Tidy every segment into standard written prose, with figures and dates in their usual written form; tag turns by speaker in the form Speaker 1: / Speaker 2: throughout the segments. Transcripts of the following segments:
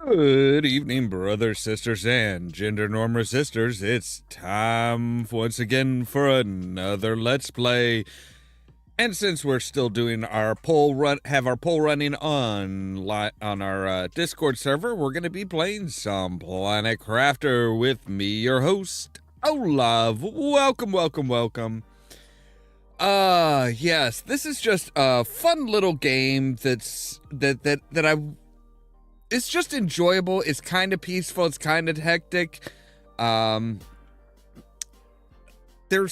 Speaker 1: Good evening, brothers, sisters, and gender norm resistors. It's time once again for another Let's Play. And since we're still doing our poll have our poll running on our Discord server, we're going to be playing some Planet Crafter with me, your host, Ollamh. Welcome, welcome, welcome. Yes, this is just a fun little game it's just enjoyable. It's kind of peaceful. It's kind of hectic. There's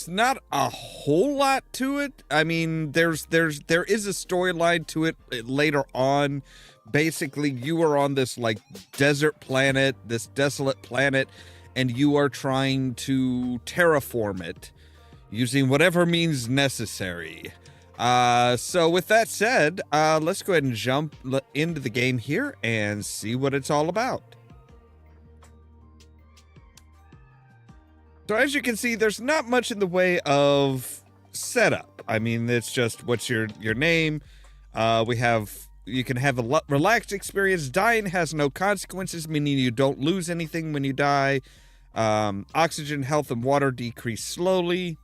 Speaker 1: not a whole lot to it. I mean, there is a storyline to it later on. Basically, you are on this like desert planet, this desolate planet, and you are trying to terraform it using whatever means necessary. So with that said, let's go ahead and jump into the game here and see what it's all about. So as you can see, there's not much in the way of setup. I mean, it's just what's your name. You can have a relaxed experience. Dying has no consequences, meaning you don't lose anything when you die. Oxygen, health, and water decrease slowly.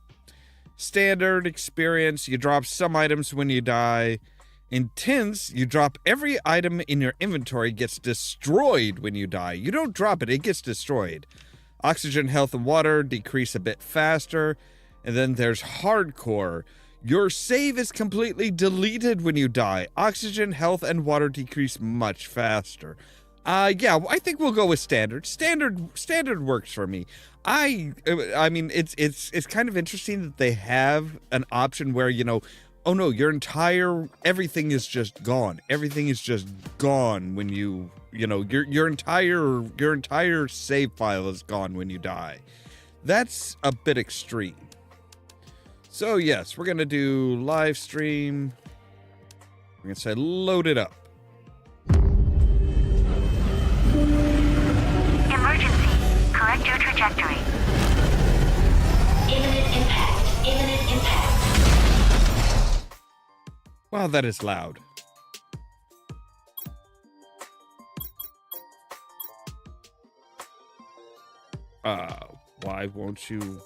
Speaker 1: Standard experience, you drop some items when you die. Intense, you drop every item in your inventory gets destroyed when you die. You don't drop it, it gets destroyed. Oxygen, health, and water decrease a bit faster. And then there's hardcore. Your save is completely deleted when you die. Oxygen, health, and water decrease much faster. Yeah, I think we'll go with standard. Standard works for me. I mean, it's kind of interesting that they have an option where, you know, oh no, everything is just gone. Everything is just gone when you know, your entire save file is gone when you die. That's a bit extreme. So yes, we're gonna do live stream. We're gonna say load it up.
Speaker 2: Emergency. Correct your trajectory. Imminent impact. Imminent impact.
Speaker 1: Wow, that is loud. Why won't you?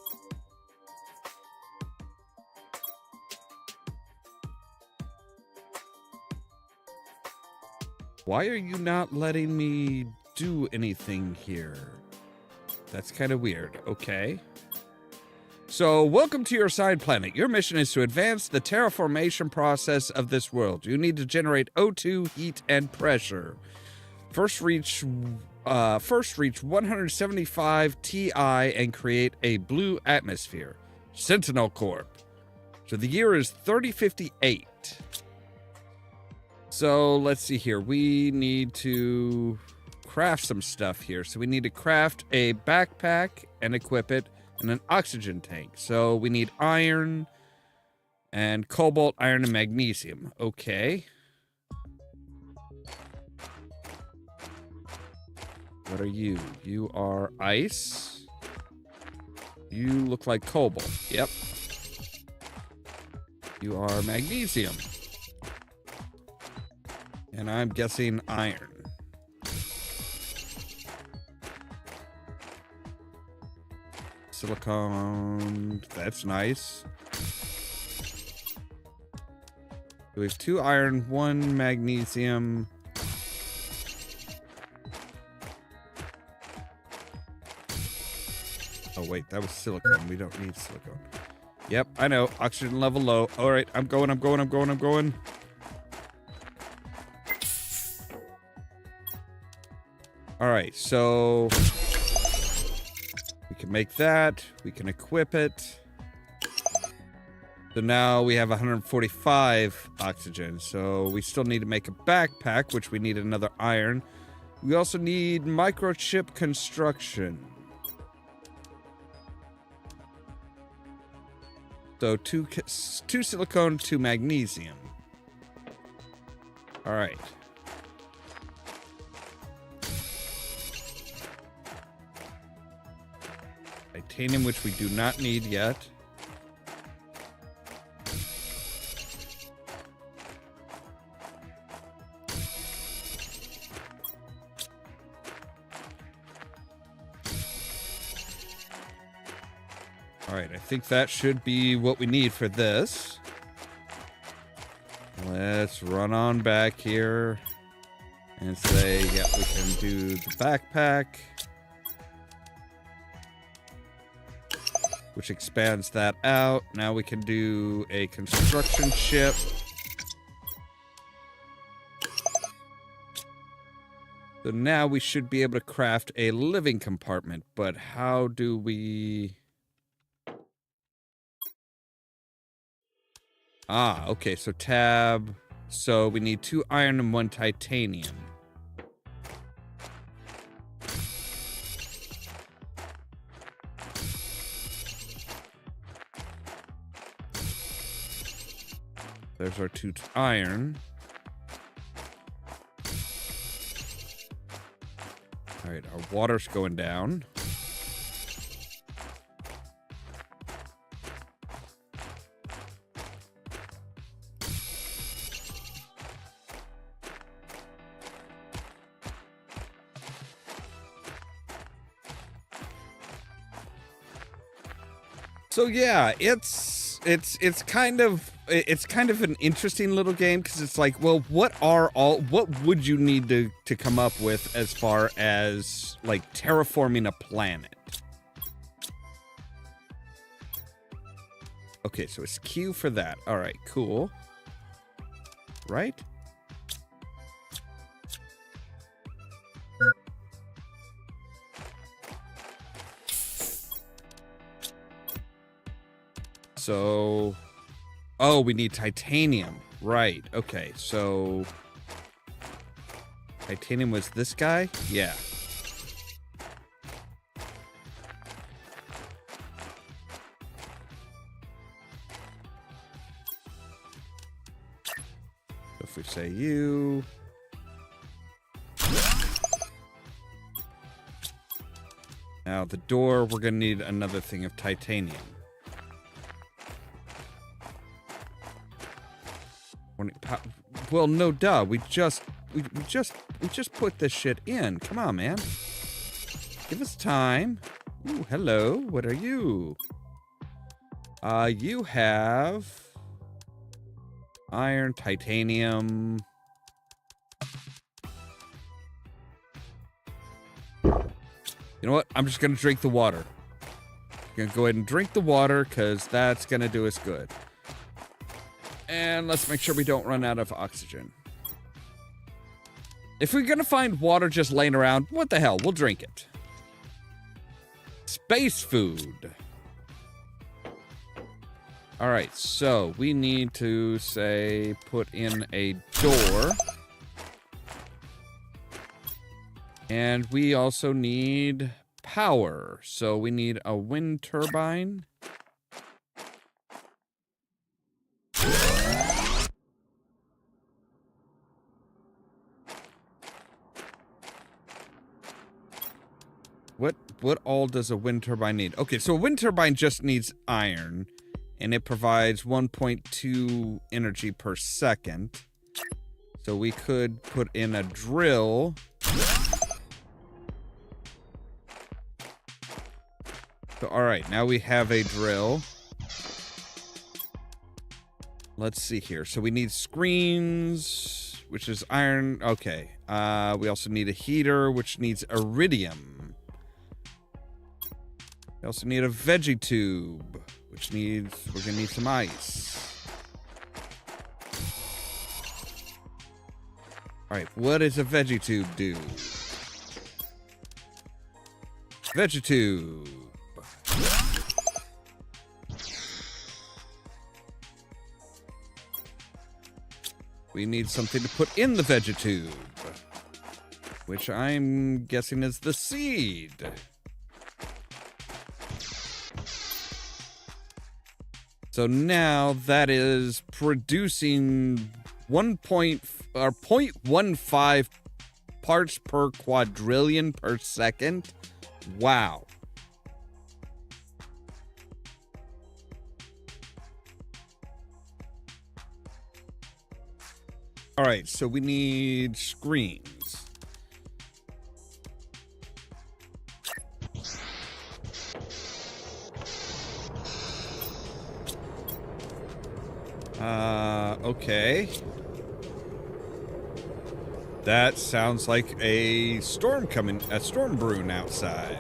Speaker 1: Why are you not letting me do anything here? That's kind of weird. Okay. So, welcome to your assigned planet. Your mission is to advance the terraformation process of this world. You need to generate O2, heat, and pressure. First reach 175 Ti and create a blue atmosphere. Sentinel Corp. So the year is 3058. So let's see here. We need to craft some stuff here. So we need to craft a backpack and equip it, and an oxygen tank. So we need iron and cobalt, iron, and magnesium. Okay. What are you? You are ice. You look like cobalt. Yep. You are magnesium. And I'm guessing iron. Silicone. That's nice. We have 2 iron, 1 magnesium. Oh wait, that was silicone. We don't need silicone. Yep, I know. Oxygen level low. All right, I'm going. All right, so we can make that. We can equip it. So now we have 145 oxygen. So we still need to make a backpack, which we need another iron. We also need microchip construction. So two silicone, 2 magnesium. All right. Titanium, which we do not need yet. All right, I think that should be what we need for this. Let's run on back here and say, yeah, we can do the backpack, which expands that out. Now we can do a construction ship. So now we should be able to craft a living compartment, but how do we... Ah, okay, so tab. So we need 2 iron and 1 titanium. There's our 2 iron. All right, our water's going down. So yeah, it's kind of an interesting little game because it's like, well, what would you need to come up with as far as like terraforming a planet? Okay, so it's Q for that. All right, cool. Right? So, oh, we need titanium. Right. Okay. So, titanium was this guy? Yeah. So if we say you. Now, the door, we're going to need another thing of titanium. Well, no, duh. We just put this shit in. Come on, man. Give us time. Ooh, hello. What are you? You have iron, titanium. You know what? I'm just gonna drink the water. I'm gonna go ahead and drink the water because that's gonna do us good. And let's make sure we don't run out of oxygen. If we're gonna find water just laying around, what the hell? We'll drink it. Space food. Alright, so we need to, say, put in a door. And we also need power. So we need a wind turbine. What all does a wind turbine need? Okay, so a wind turbine just needs iron, and it provides 1.2 energy per second. So we could put in a drill. So, all right, now we have a drill. Let's see here. So we need screens, which is iron. Okay. We also need a heater, which needs iridium. We also need a veggie tube, which needs, we're gonna need some ice. All right, what does a veggie tube do? Veggie tube. We need something to put in the veggie tube, which I'm guessing is the seed. So now that is producing 0.15 parts per quadrillion per second. Wow. All right, so we need screens. Okay. That sounds like a storm brewing outside.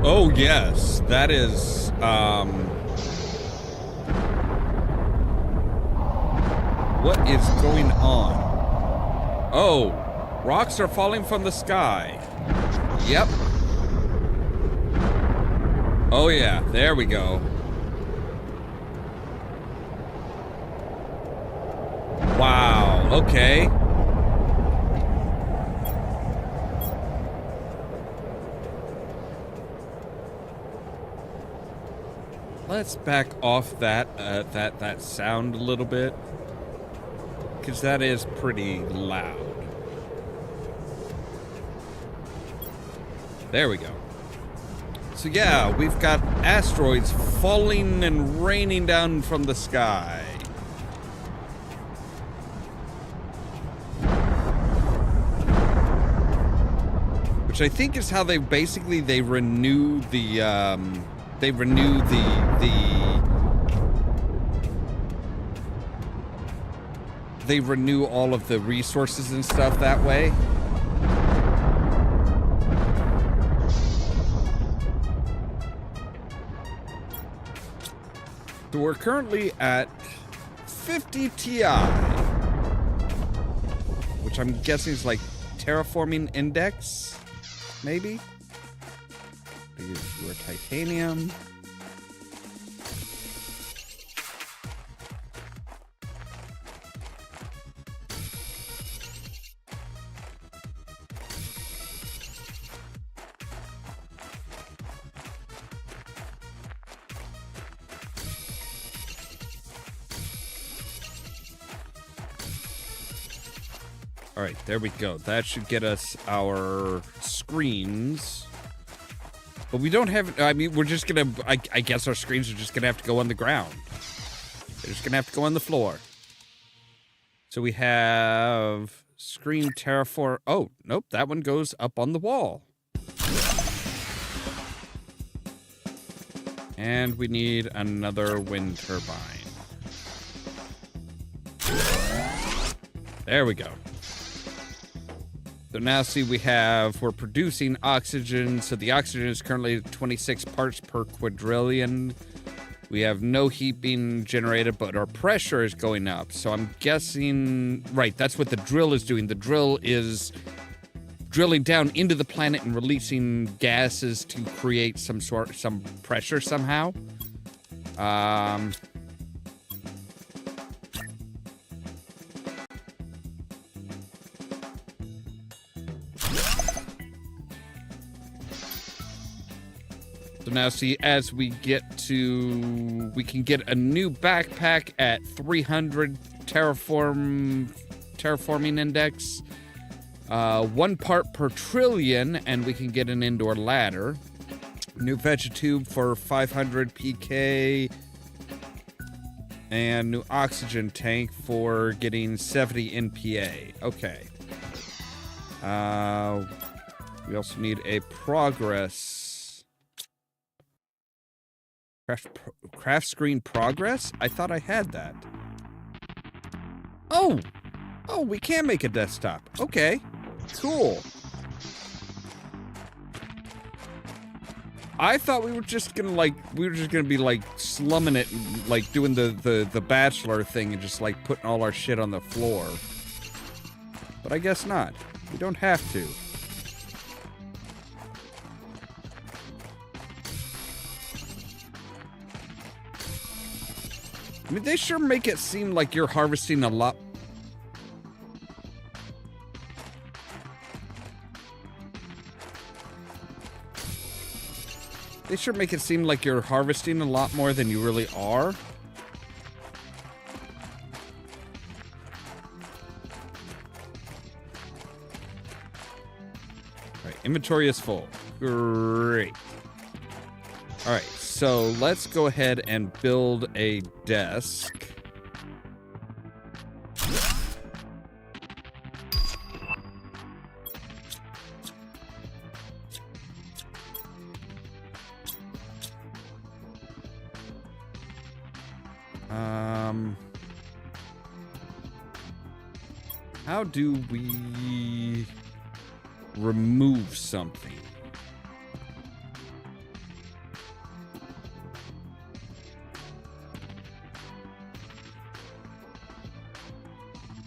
Speaker 1: Oh, yes, that is, what is going on? Oh, rocks are falling from the sky. Yep. Oh yeah, there we go. Wow, okay. Let's back off that that sound a little bit, because that is pretty loud. There we go. So yeah, we've got asteroids falling and raining down from the sky. Which I think is how they basically renew the they renew all of the resources and stuff that way. So we're currently at 50 Ti, which I'm guessing is like terraforming index, maybe? We're titanium. All right, there we go. That should get us our screens. But we don't have, I mean, we're just gonna, I guess our screens are just gonna have to go on the ground. They're just gonna have to go on the floor. So we have screen terraform. Oh, nope, that one goes up on the wall. And we need another wind turbine. There we go. So now see we're producing oxygen. So the oxygen is currently 26 parts per quadrillion. We have no heat being generated, but our pressure is going up. So I'm guessing, right, that's what the drill is doing. The drill is drilling down into the planet and releasing gases to create some pressure somehow. So now see, as we get to, we can get a new backpack at 300 terraforming index, 1 part per trillion, and we can get an indoor ladder. New vegetube for 500 PK, and new oxygen tank for getting 70 NPA. Okay. We also need a progress. Craft screen progress? I thought I had that. Oh! Oh, we can make a desktop. Okay. Cool. I thought we were just gonna be like slumming it and like doing the bachelor thing and just like putting all our shit on the floor. But I guess not. We don't have to. I mean, they sure make it seem like you're harvesting a lot. They sure make it seem like you're harvesting a lot more than you really are. Right, inventory is full. Great. All right, so let's go ahead and build a desk. How do we remove something?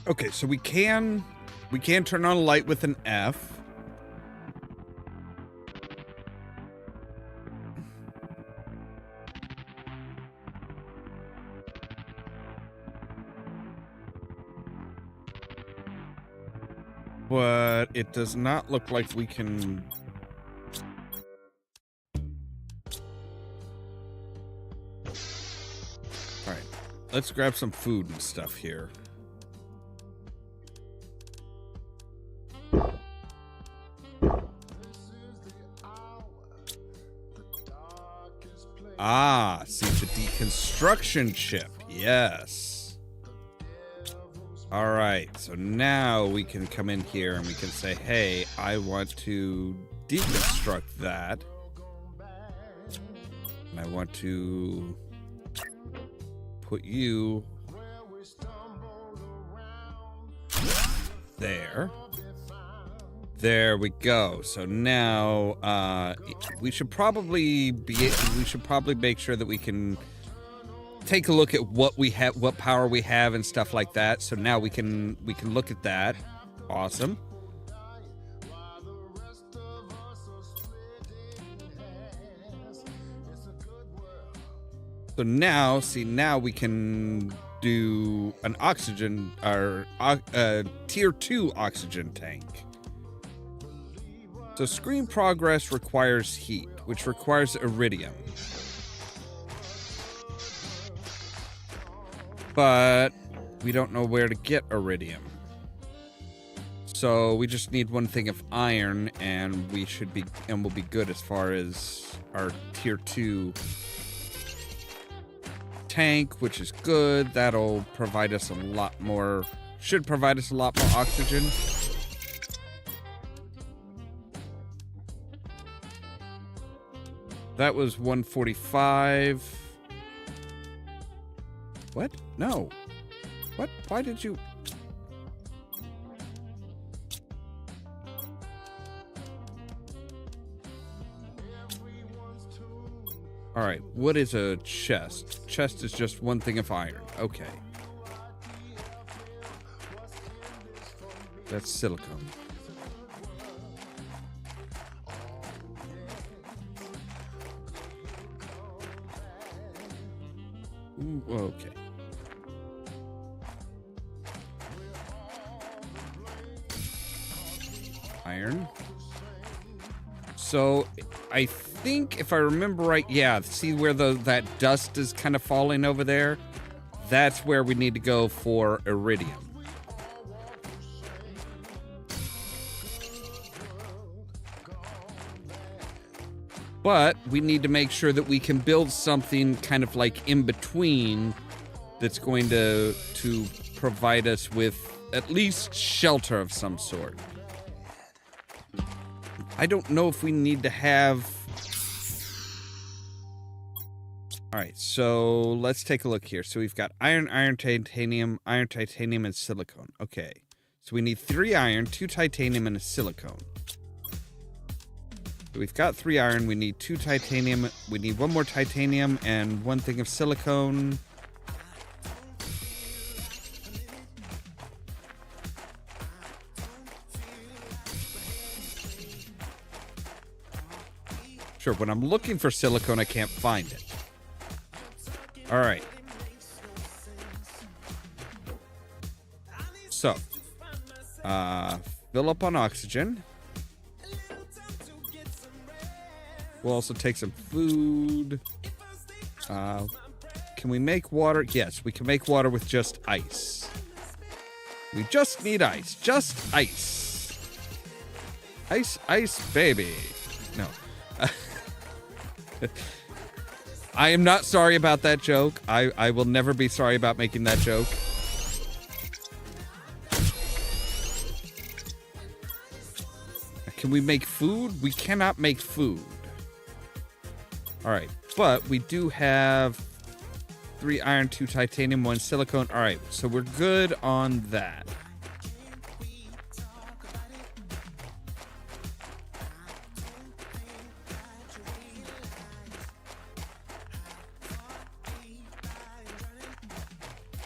Speaker 1: Okay, so we can turn on a light with an F. But it does not look like we can. All right, let's grab some food and stuff here. Ah, see, the deconstruction chip. Yes. All right, so now we can come in here and we can say, hey, I want to deconstruct that. And I want to put you there. There we go. So now we should probably make sure that we can take a look at what we have, what power we have and stuff like that. So now we can look at that. Awesome. So now, see, now we can do an oxygen or tier 2 oxygen tank. So screen progress requires heat, which requires iridium. But we don't know where to get iridium. So we just need one thing of iron and we'll be good as far as our tier 2 tank, which is good. That'll provide us a lot more, should provide us a lot more oxygen. That was 145. What? No. What? Why did you... Alright, what is a chest? Chest is just one thing of iron. Okay. That's silicone. Ooh, okay. Iron. So, I think if I remember right, yeah, see where that dust is kind of falling over there? That's where we need to go for iridium. But we need to make sure that we can build something kind of like in between that's going to provide us with at least shelter of some sort. I don't know if we need to have... Alright, so let's take a look here. So we've got iron, titanium, and silicone. Okay, so we need 3 iron, 2 titanium, and a silicone. So we've got 3 iron, we need 2 titanium, we need 1 more titanium, and 1 thing of silicone. Sure, when I'm looking for silicone, I can't find it. All right. So, fill up on oxygen. We'll also take some food. Can we make water? Yes, we can make water with just ice. We just need ice. Just ice. Ice, ice, baby. No. I am not sorry about that joke. I will never be sorry about making that joke. Can we make food? We cannot make food. All right, but we do have 3 iron, 2 titanium, 1 silicone. All right, so we're good on that.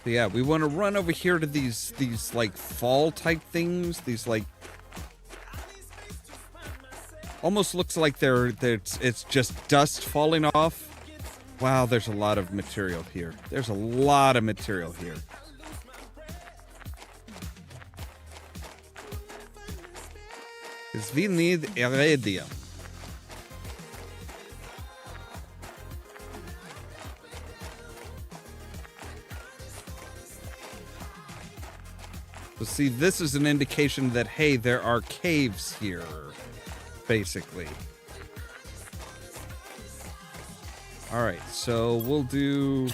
Speaker 1: So yeah, we want to run over here to these like fall type things. These like almost looks like it's just dust falling off. Wow, there's a lot of material here. There's a lot of material here. Because we need iridium. So see, this is an indication that, hey, there are caves here, basically. All right, so we'll do...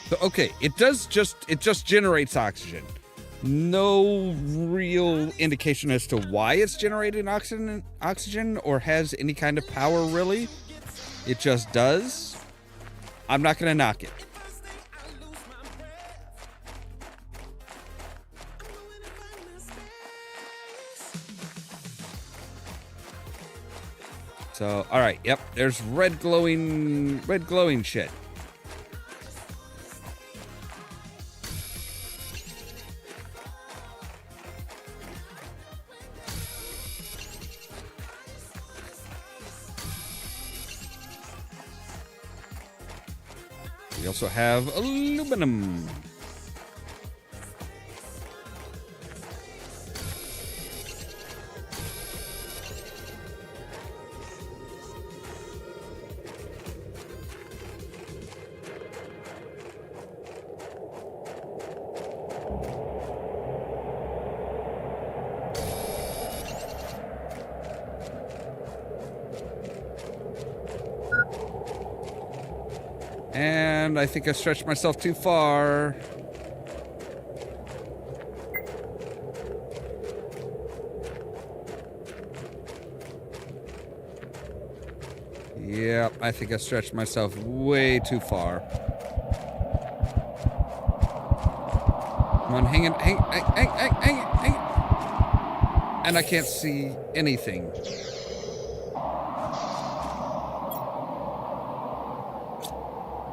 Speaker 1: So, okay, it just generates oxygen. No real indication as to why it's generating oxygen or has any kind of power, really. It just does. I'm not going to knock it. So, all right, yep, there's red glowing shit. We also have aluminum. And I think I stretched myself too far. Yep, I think I stretched myself way too far. Come on, hang it. And I can't see anything.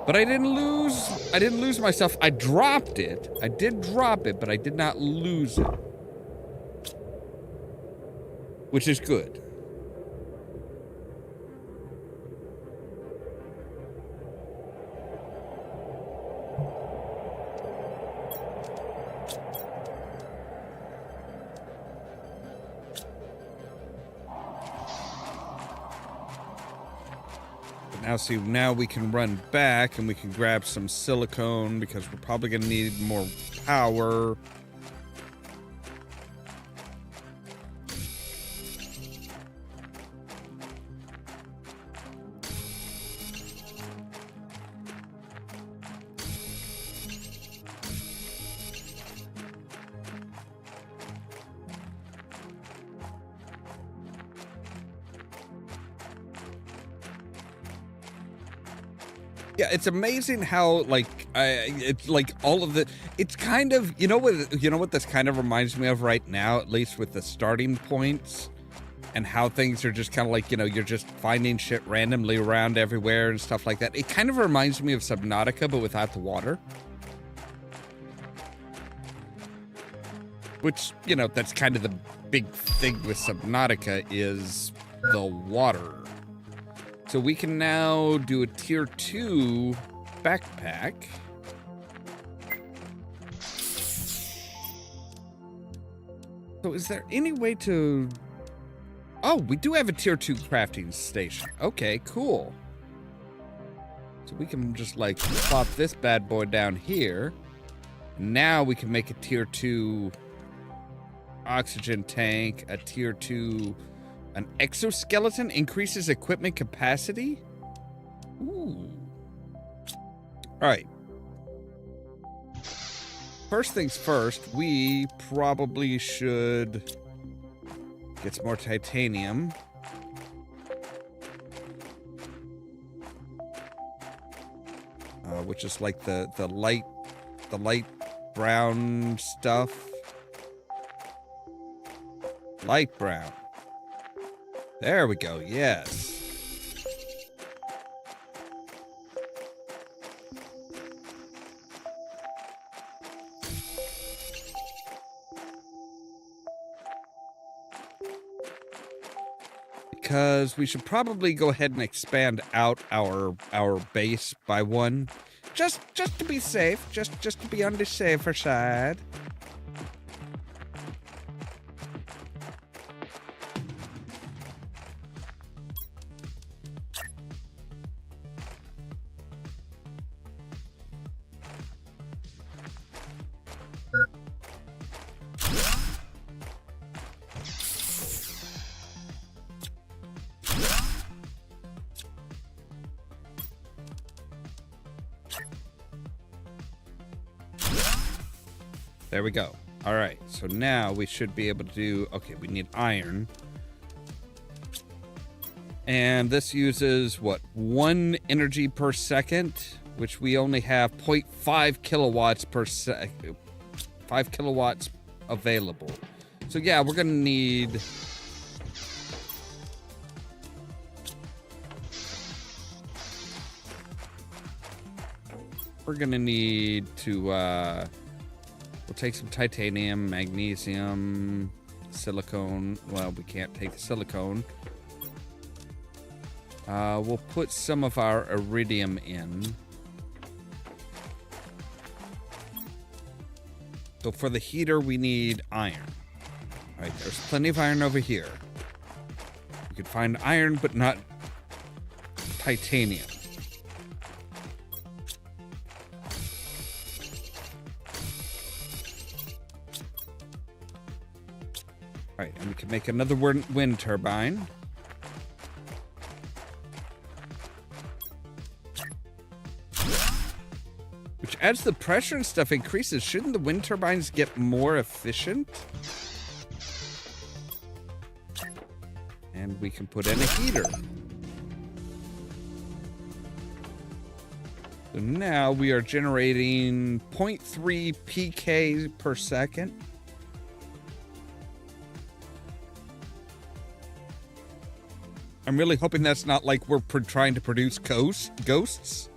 Speaker 1: But I didn't lose myself. I dropped it. I did drop it, but I did not lose it. Which is good. Now see, now we can run back and we can grab some silicone because we're probably going to need more power. Yeah, it's amazing how it's like all of the. It's kind of you know what this kind of reminds me of right now, at least with the starting points, and how things are just kind of like you're just finding shit randomly around everywhere and stuff like that. It kind of reminds me of Subnautica, but without the water. Which that's kind of the big thing with Subnautica is the water. So we can now do a tier 2 backpack. So is there any way to... Oh, we do have a tier 2 crafting station. Okay, cool. So we can just like plop this bad boy down here. Now we can make a tier 2 oxygen tank, a tier 2... An exoskeleton increases equipment capacity? Ooh. All right. first things first, we probably should get some more titanium. Which is like the light brown stuff. Light brown. There we go, yes. Because we should probably go ahead and expand out our base by one. Just to be safe, just to be on the safer side. There we go. All right, so now we should be able to do, okay, we need iron. And this uses, what, 1 energy per second, which we only have 0.5 kilowatts per second, 5 kilowatts available. So yeah, we're gonna need... We're gonna need to, we'll take some titanium, magnesium, silicone. Well, we can't take the silicone. We'll put some of our iridium in. So for the heater, we need iron. All right, there's plenty of iron over here. You can find iron, but not titanium. Right, and we can make another wind turbine. Which, as the pressure and stuff increases, shouldn't the wind turbines get more efficient? And we can put in a heater. So now we are generating 0.3 PK per second. I'm really hoping that's not like we're trying to produce ghosts.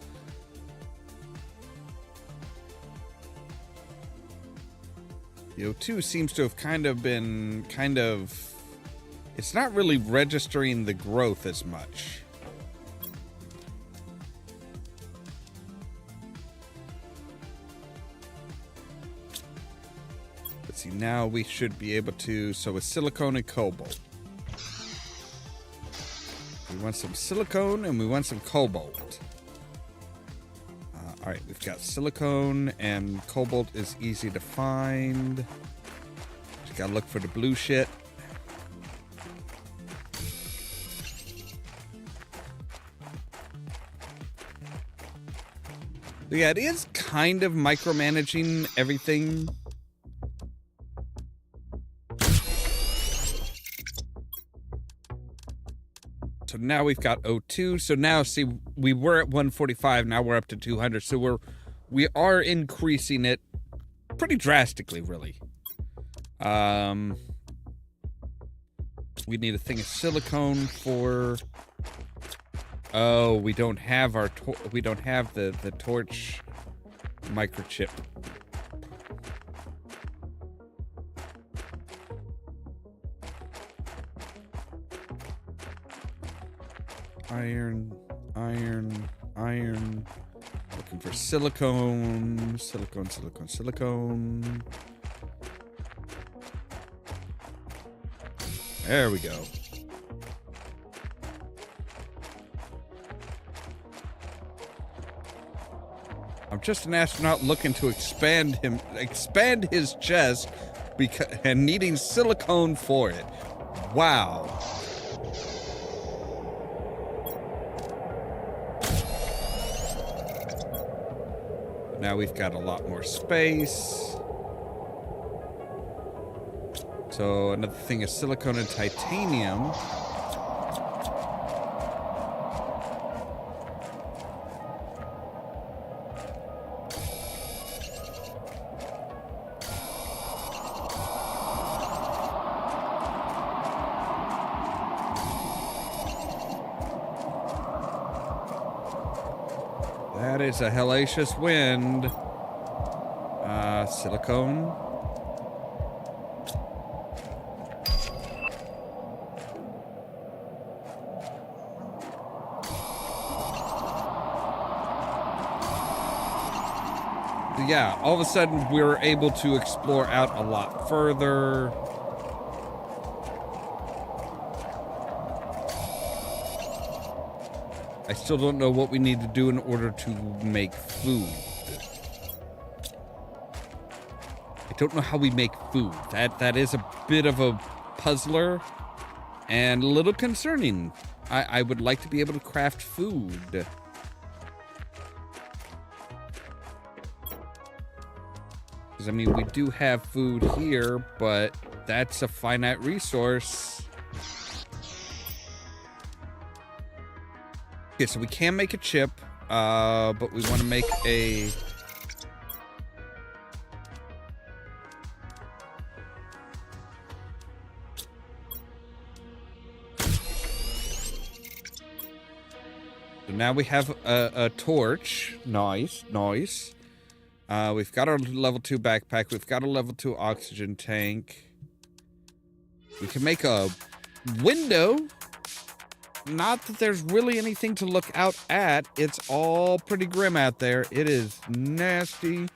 Speaker 1: The O2 seems to have it's not really registering the growth as much. Let's see, now we should be able to, so with silicone and cobalt. We want some silicone and we want some cobalt. All right, we've got silicone and cobalt is easy to find. Just gotta look for the blue shit. So yeah, it is kind of micromanaging everything. So now we've got O2. So now, see, we were at 145. Now we're up to 200. So we are increasing it pretty drastically, really. We need a thing of silicone for. Oh, we don't have our. We don't have the torch microchip. Iron. Looking for silicone. There we go. I'm just an astronaut looking to expand his chest and needing silicone for it. Wow. Now we've got a lot more space. So another thing is silicone and titanium. That is a hellacious wind. Silicone. Yeah, all of a sudden we're able to explore out a lot further. I still don't know what we need to do in order to make food. I don't know how we make food. That is a bit of a puzzler and a little concerning. I would like to be able to craft food. Because, I mean, we do have food here, but that's a finite resource. Okay, so we can make a chip, but we want to make a... So now we have a torch. Nice, nice. We've got our level 2 backpack. We've got a level 2 oxygen tank. We can make a window. Not that there's really anything to look out at. It's all pretty grim out there. It is nasty.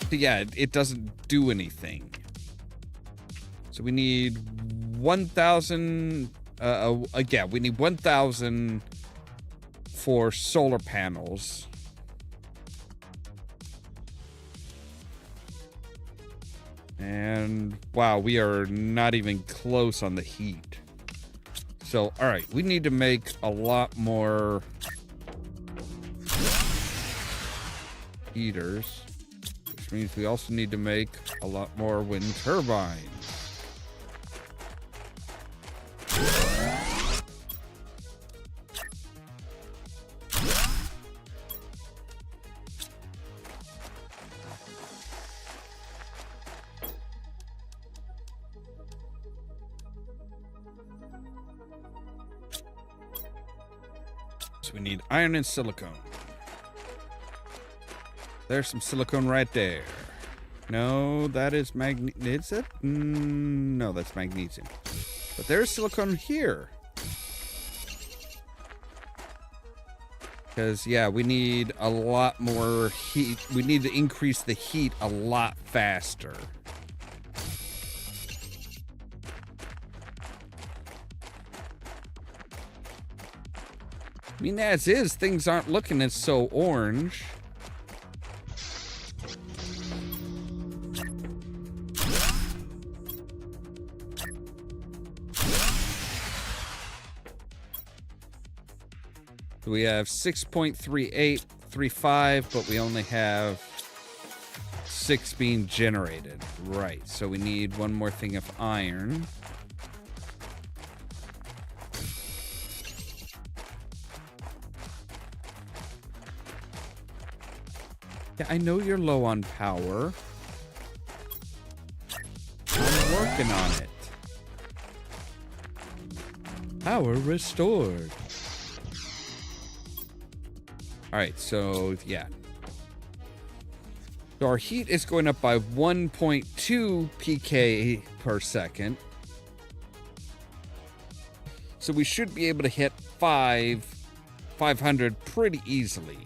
Speaker 1: But yeah, it doesn't do anything. So we need 1,000... yeah, we need 1,000... for solar panels. And wow, we are not even close on the heat. So, all right, we need to make a lot more heaters, which means we also need to make a lot more wind turbines. So we need iron and silicone. There's some silicone right there. No, that is is it? No, that's magnesium. But there's silicone here. Because, yeah, we need a lot more heat. We need to increase the heat a lot faster. I mean, as is, things aren't looking as so orange. So we have 6.3835, but we only have 6 being generated. Right, so we need one more thing of iron. Yeah, I know you're low on power. I'm working on it. Power restored. Alright, so, yeah. So our heat is going up by 1.2 pk per second. So we should be able to hit 500 pretty easily.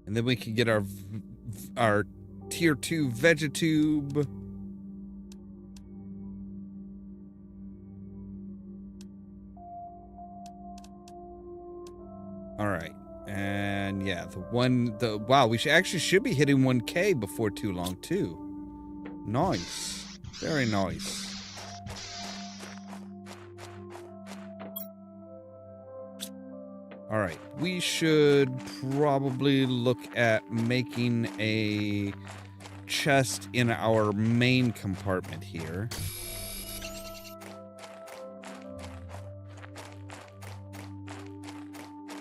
Speaker 1: And then we can get our tier 2 Vegetube. All right. And yeah, wow, we should be hitting 1K before too long too. Nice. Very nice. All right, we should probably look at making a chest in our main compartment here.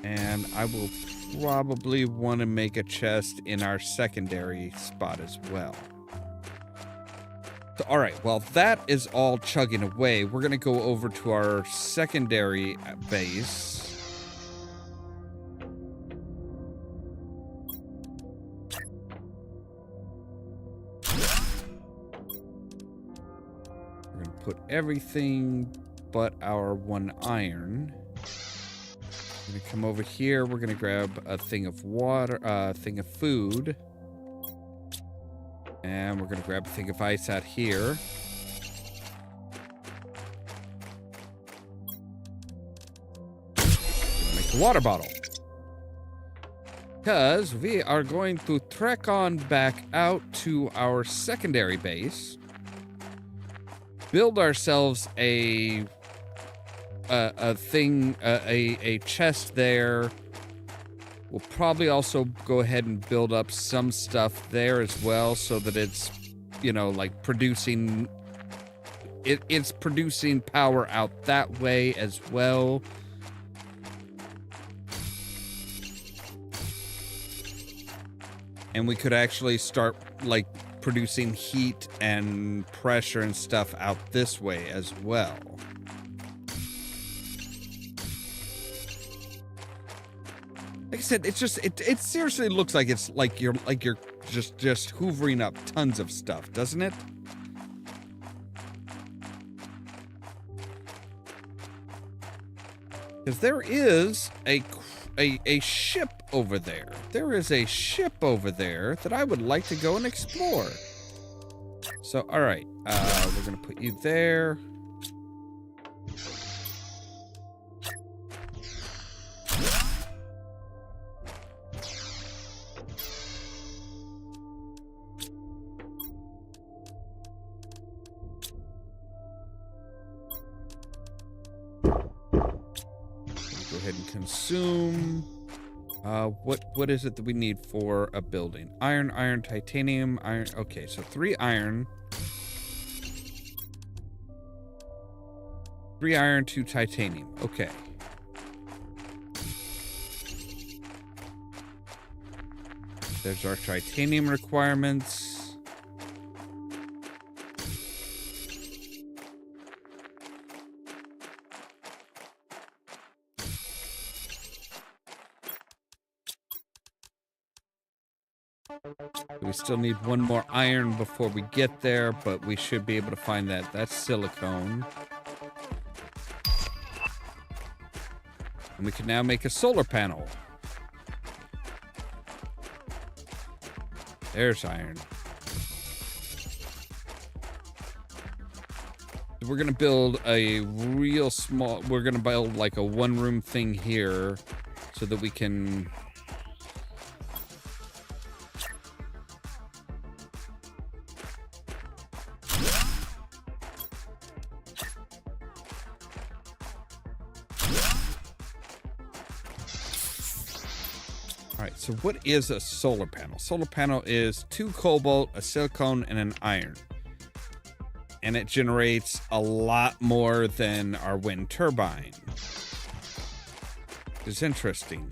Speaker 1: And I will probably want to make a chest in our secondary spot as well. So, all right, while that is all chugging away, we're going to go over to our secondary base. We're going to put everything but our 1 iron. We're going to come over here. We're going to grab a thing of water, thing of food. And we're going to grab a thing of ice out here. Make a water bottle. Because we are going to trek on back out to our secondary base. Build ourselves a chest there. We'll probably also go ahead and build up some stuff there as well, so that it's, you know, like producing. It's producing power out that way as well. And we could actually start like producing heat and pressure and stuff out this way as well. Like I said, it's just it seriously looks like it's like you're just hoovering up tons of stuff, doesn't it? Because there is a ship over there. There is a ship over there that I would like to go and explore. So, all right, we're gonna put you there. Go ahead and consume. What is it that we need for a building? Iron, titanium, iron. Okay, so 3 iron. 3 iron, 2 titanium. Okay. There's our titanium requirements. We still need 1 more iron before we get there, but we should be able to find that. That's silicone. And we can now make a solar panel. There's iron. We're going to build a real small... We're going to build like a 1-room thing here so that we can... Alright, so what is a solar panel? Solar panel is 2 cobalt, a silicone, and an iron. And it generates a lot more than our wind turbine. It's interesting.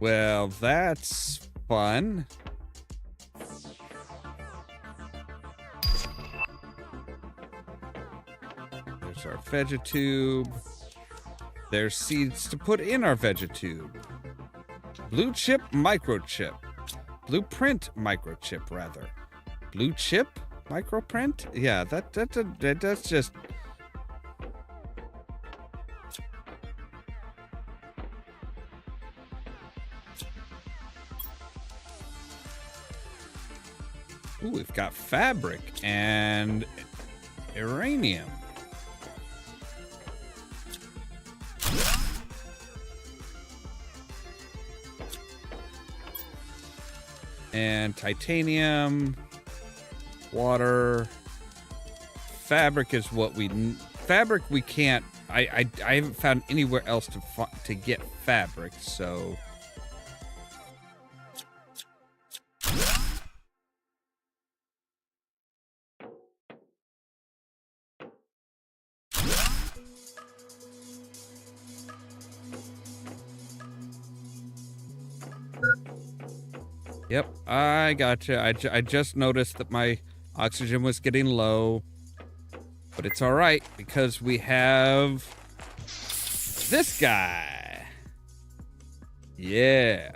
Speaker 1: Well, that's fun. There's our vegetube. There's seeds to put in our vegetube. Blue chip microchip. Blueprint microchip, rather. Blue chip microprint? Yeah, that's just... Ooh, we've got fabric and uranium. And titanium, water, fabric is what we... Fabric we can't... I haven't found anywhere else to get fabric, so... Yep, I gotcha. I just noticed that my oxygen was getting low. But it's alright, because we have this guy. Yeah.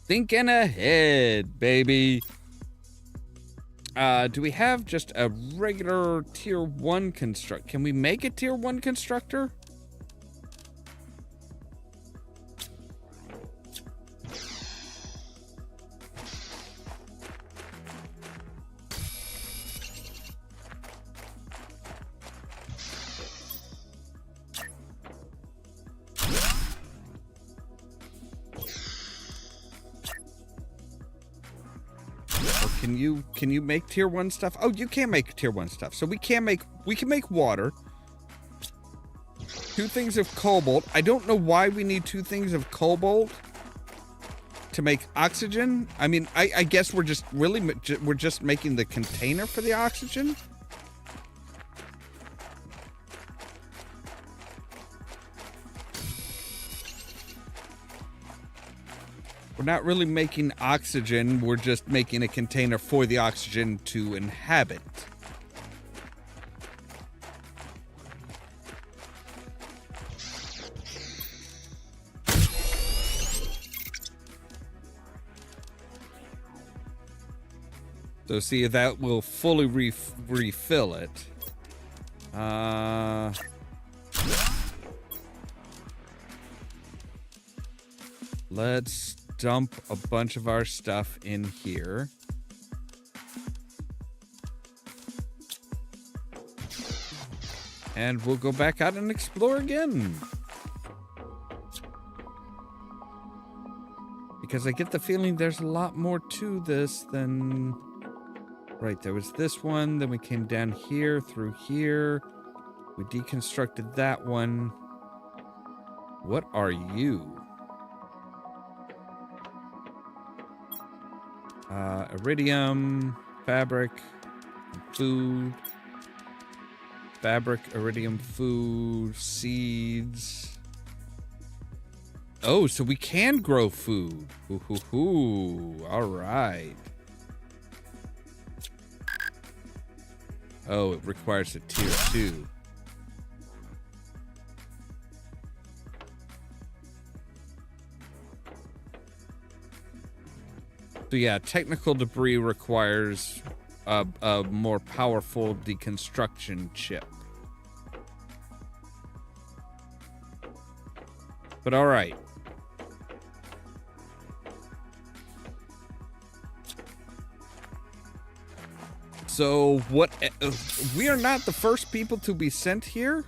Speaker 1: Thinking ahead, baby. Do we have just a regular tier 1 construct? Can we make a tier 1 constructor? Can you make tier 1 stuff? Oh, you can make tier 1 stuff. So we can make water. 2 things of cobalt. I don't know why we need 2 things of cobalt to make oxygen. I mean, I guess we're just making the container for the oxygen. We're not really making oxygen, we're just making a container for the oxygen to inhabit. So see, that will fully refill it. Let's dump a bunch of our stuff in here. And we'll go back out and explore again. Because I get the feeling there's a lot more to this than... Right, there was this one, then we came down here, through here. We deconstructed that one. What are you? Iridium, fabric, food, fabric, iridium, food, seeds. Oh, so we can grow food. Ooh, all right. Oh, it requires a tier 2. So yeah, technical debris requires a more powerful deconstruction chip. But all right. So what? We are not the first people to be sent here.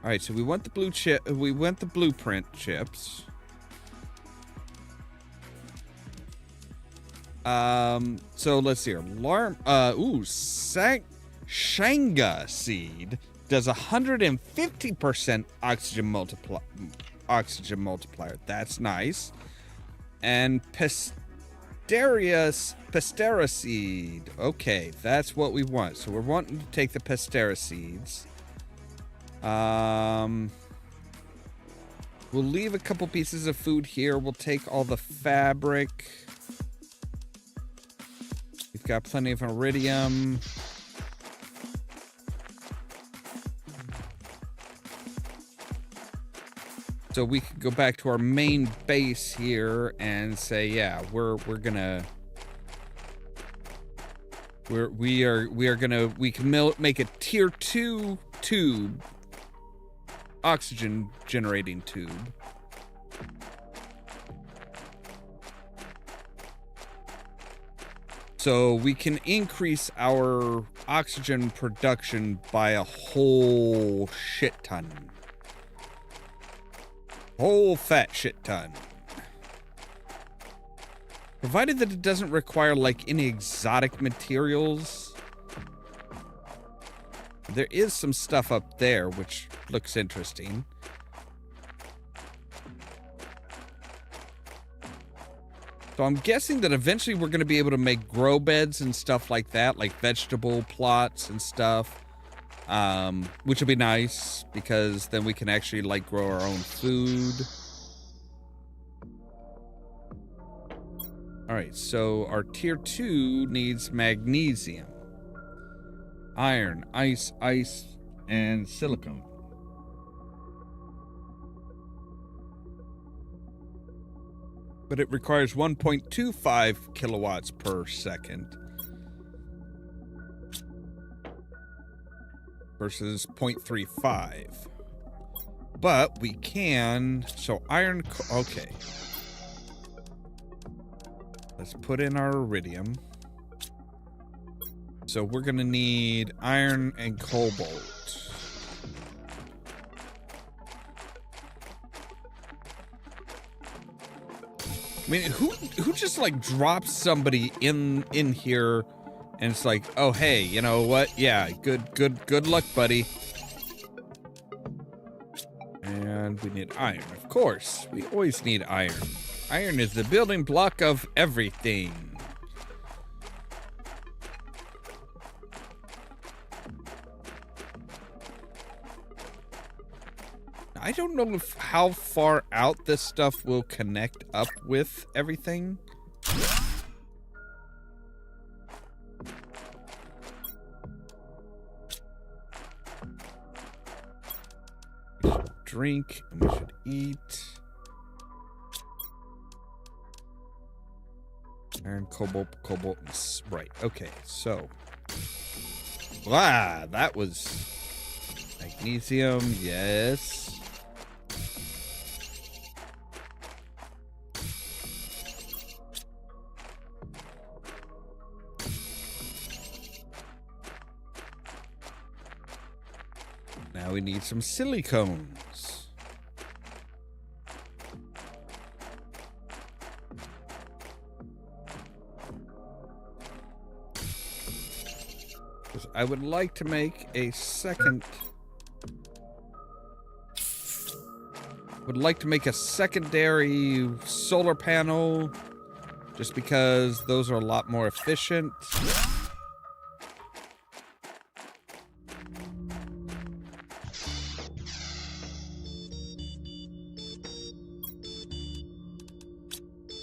Speaker 1: All right, so we want the blue chip. We want the blueprint chips. So let's see here. Shanga seed does 150% oxygen multiplier. That's nice. And Pastera seed. Okay, that's what we want. So we're wanting to take the Pastera seeds. We'll leave a couple pieces of food here. We'll take all the fabric. We've got plenty of iridium. So we can go back to our main base here and say, yeah, we can make a tier 2 tube, oxygen generating tube. So we can increase our oxygen production by a whole shit ton. Whole fat shit ton. Provided that it doesn't require, like, any exotic materials. There is some stuff up there, which looks interesting. So I'm guessing that eventually we're going to be able to make grow beds and stuff like that, like vegetable plots and stuff, which will be nice because then we can actually like grow our own food. All right, so our tier 2 needs magnesium, iron, ice, and silicone. But it requires 1.25 kilowatts per second versus 0.35. But we can, so iron, okay. Let's put in our iridium. So we're gonna need iron and cobalt. I mean, who just like drops somebody in here and it's like, oh hey, you know what? Yeah, good luck, buddy. And we need iron, of course. We always need iron. Iron is the building block of everything. I don't know how far out this stuff will connect up with everything. We should drink and we should eat. Iron, cobalt, right, okay, so. Ah, that was magnesium, yes. Now we need some silicones. Because I would like to make a second... Would like to make a secondary solar panel, just because those are a lot more efficient.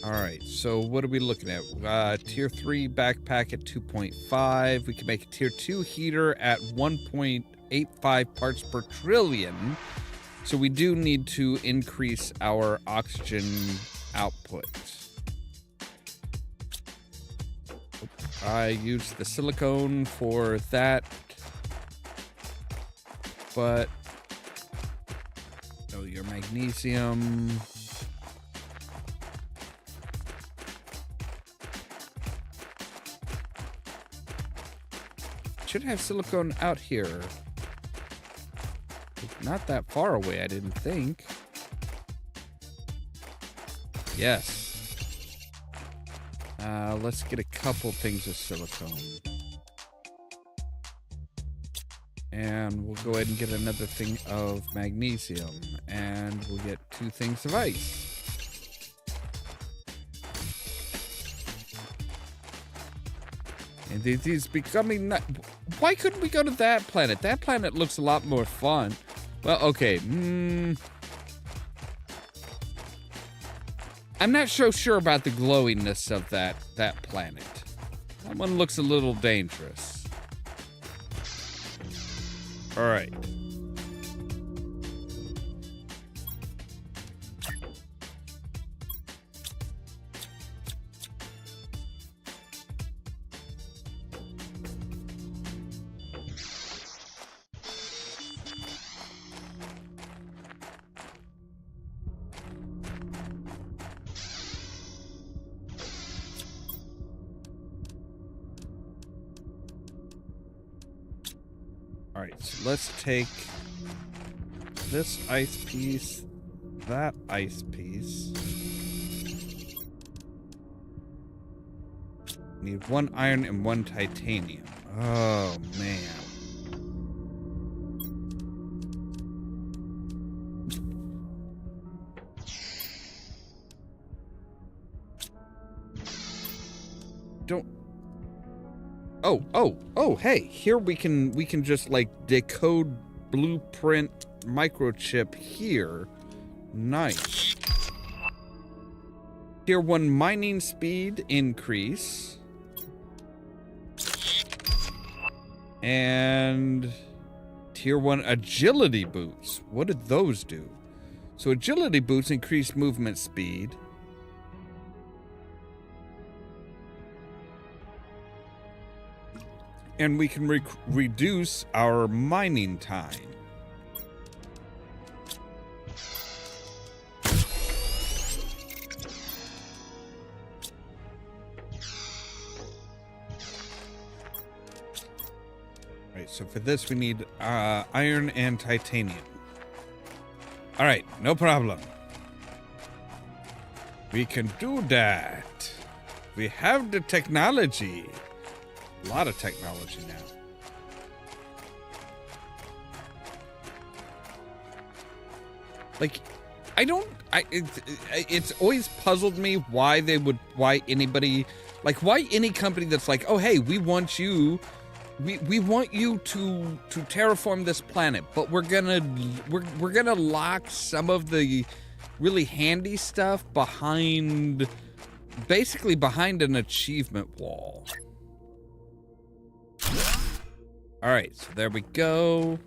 Speaker 1: Alright, so what are we looking at? Tier 3 backpack at 2.5. We can make a tier 2 heater at 1.85 parts per trillion. So we do need to increase our oxygen output. I used the silicone for that. But oh, your magnesium. Should have silicone out here. Not that far away, I didn't think. Yes. Let's get a couple things of silicone. And we'll go ahead and get another thing of magnesium. And we'll get 2 things of ice. And it is becoming... Why couldn't we go to that planet? That planet looks a lot more fun. Well, okay. I'm not so sure about the glowiness of that planet. That one looks a little dangerous. All right. Alright, so let's take this ice piece, that ice piece. Need 1 iron and 1 titanium. Oh, man. Don't. Oh, hey, here we can just like decode blueprint microchip here. Nice. Tier 1 mining speed increase. And Tier 1 agility boots. What did those do? So agility boots increase movement speed. And we can reduce our mining time. Right, so for this we need iron and titanium. All right, no problem. We can do that. We have the technology. A lot of technology now. Like, it's always puzzled me why anybody, like, why any company that's like, oh, hey, we want you to terraform this planet, but we're gonna lock some of the really handy stuff basically behind an achievement wall. All right, so there we go.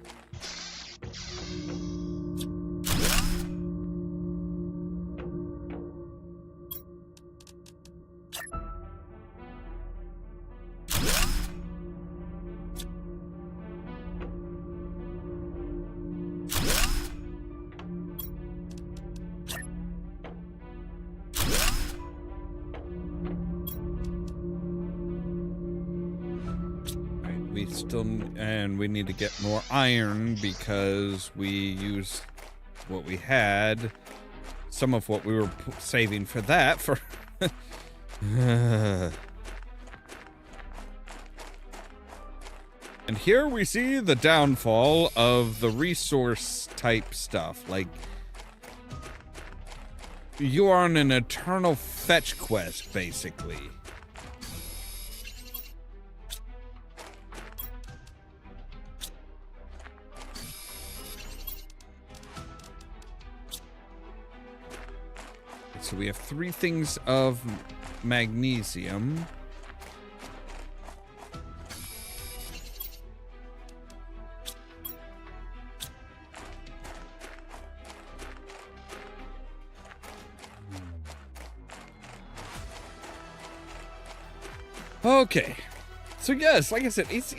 Speaker 1: And we need to get more iron because we used what we had, some of what we were saving for that for. And here we see the downfall of the resource type stuff. Like, you are on an eternal fetch quest, basically. So we have 3 things of magnesium. Okay. So yes, like I said, it's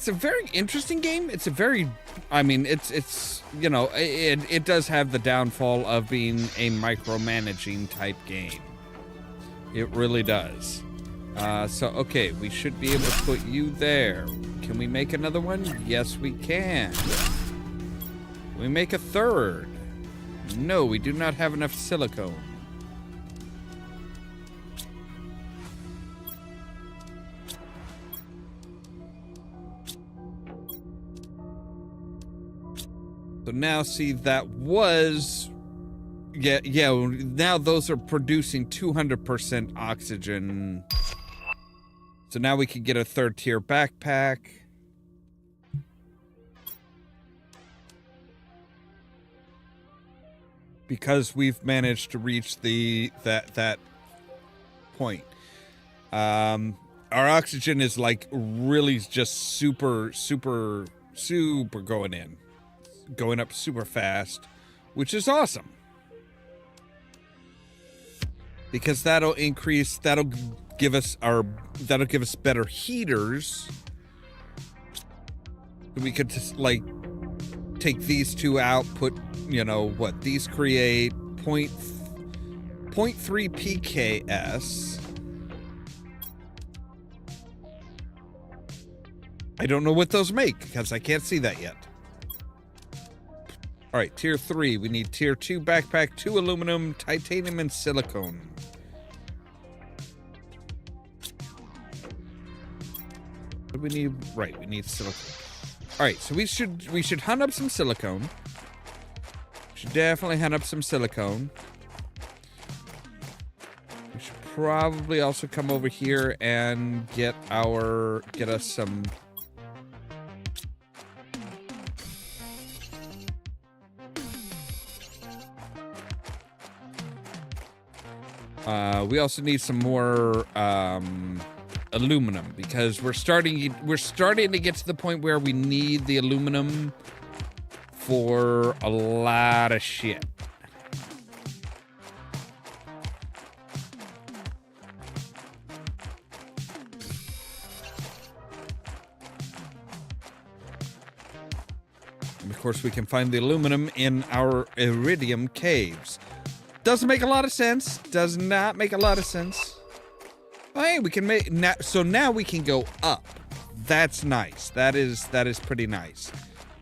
Speaker 1: a very interesting game. It's a very, I mean, it's you know, it does have the downfall of being a micromanaging type game. It really does. So okay, we should be able to put you there. Can we make another one? Yes, we can. Can we make a third? No, we do not have enough silicone. So now see, that was, yeah, now those are producing 200% oxygen. So now we can get a 3rd tier backpack. Because we've managed to reach that point. Our oxygen is like really just super going up super fast, which is awesome. Because that'll give us better heaters. We could just like take these 2 out, put, you know, what these create 0.3 pks. I don't know what those make because I can't see that yet. All right, tier 3. We need tier 2 backpack, 2 aluminum, titanium, and silicone. What do we need? Right, we need silicone. All right, so we should hunt up some silicone. Should definitely hunt up some silicone. We should probably also come over here and get us some. We also need some more aluminum because we're starting to get to the point where we need the aluminum for a lot of shit. And of course, we can find the aluminum in our iridium caves. Doesn't make a lot of sense. Does not make a lot of sense. Hey, we can make now. So now we can go up. That's nice. That is pretty nice.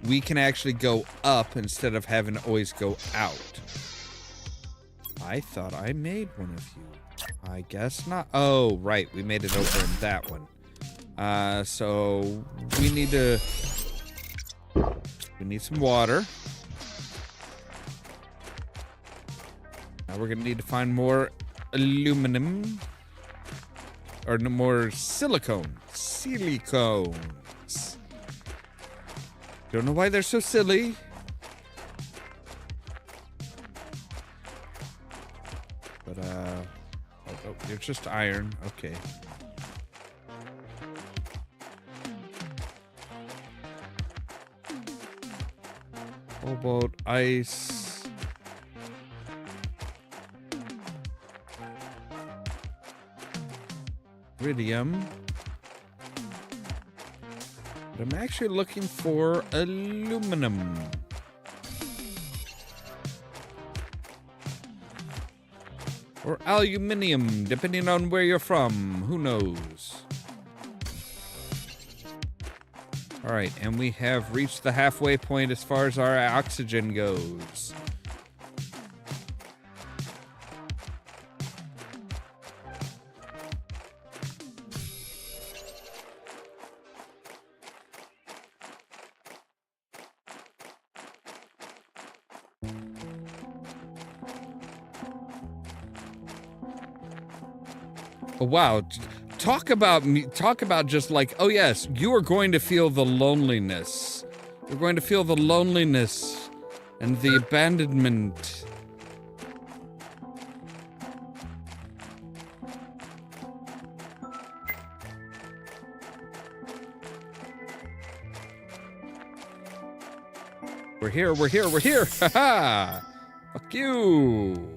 Speaker 1: We can actually go up instead of having to always go out. I thought I made one of you. I guess not. Oh, right. We made it over in that one. So we need some water. Now we're gonna need to find more aluminum. Or no more silicone. Silicones. Don't know why they're so silly. But, oh, you're just iron. Okay. Cobalt, ice. Iridium. But I'm actually looking for aluminum. Or aluminium, depending on where you're from. Who knows? Alright, and we have reached the halfway point as far as our oxygen goes. Oh, wow. Talk about just like, oh yes, you are going to feel the loneliness. You're going to feel the loneliness and the abandonment. We're here. Haha! Fuck you!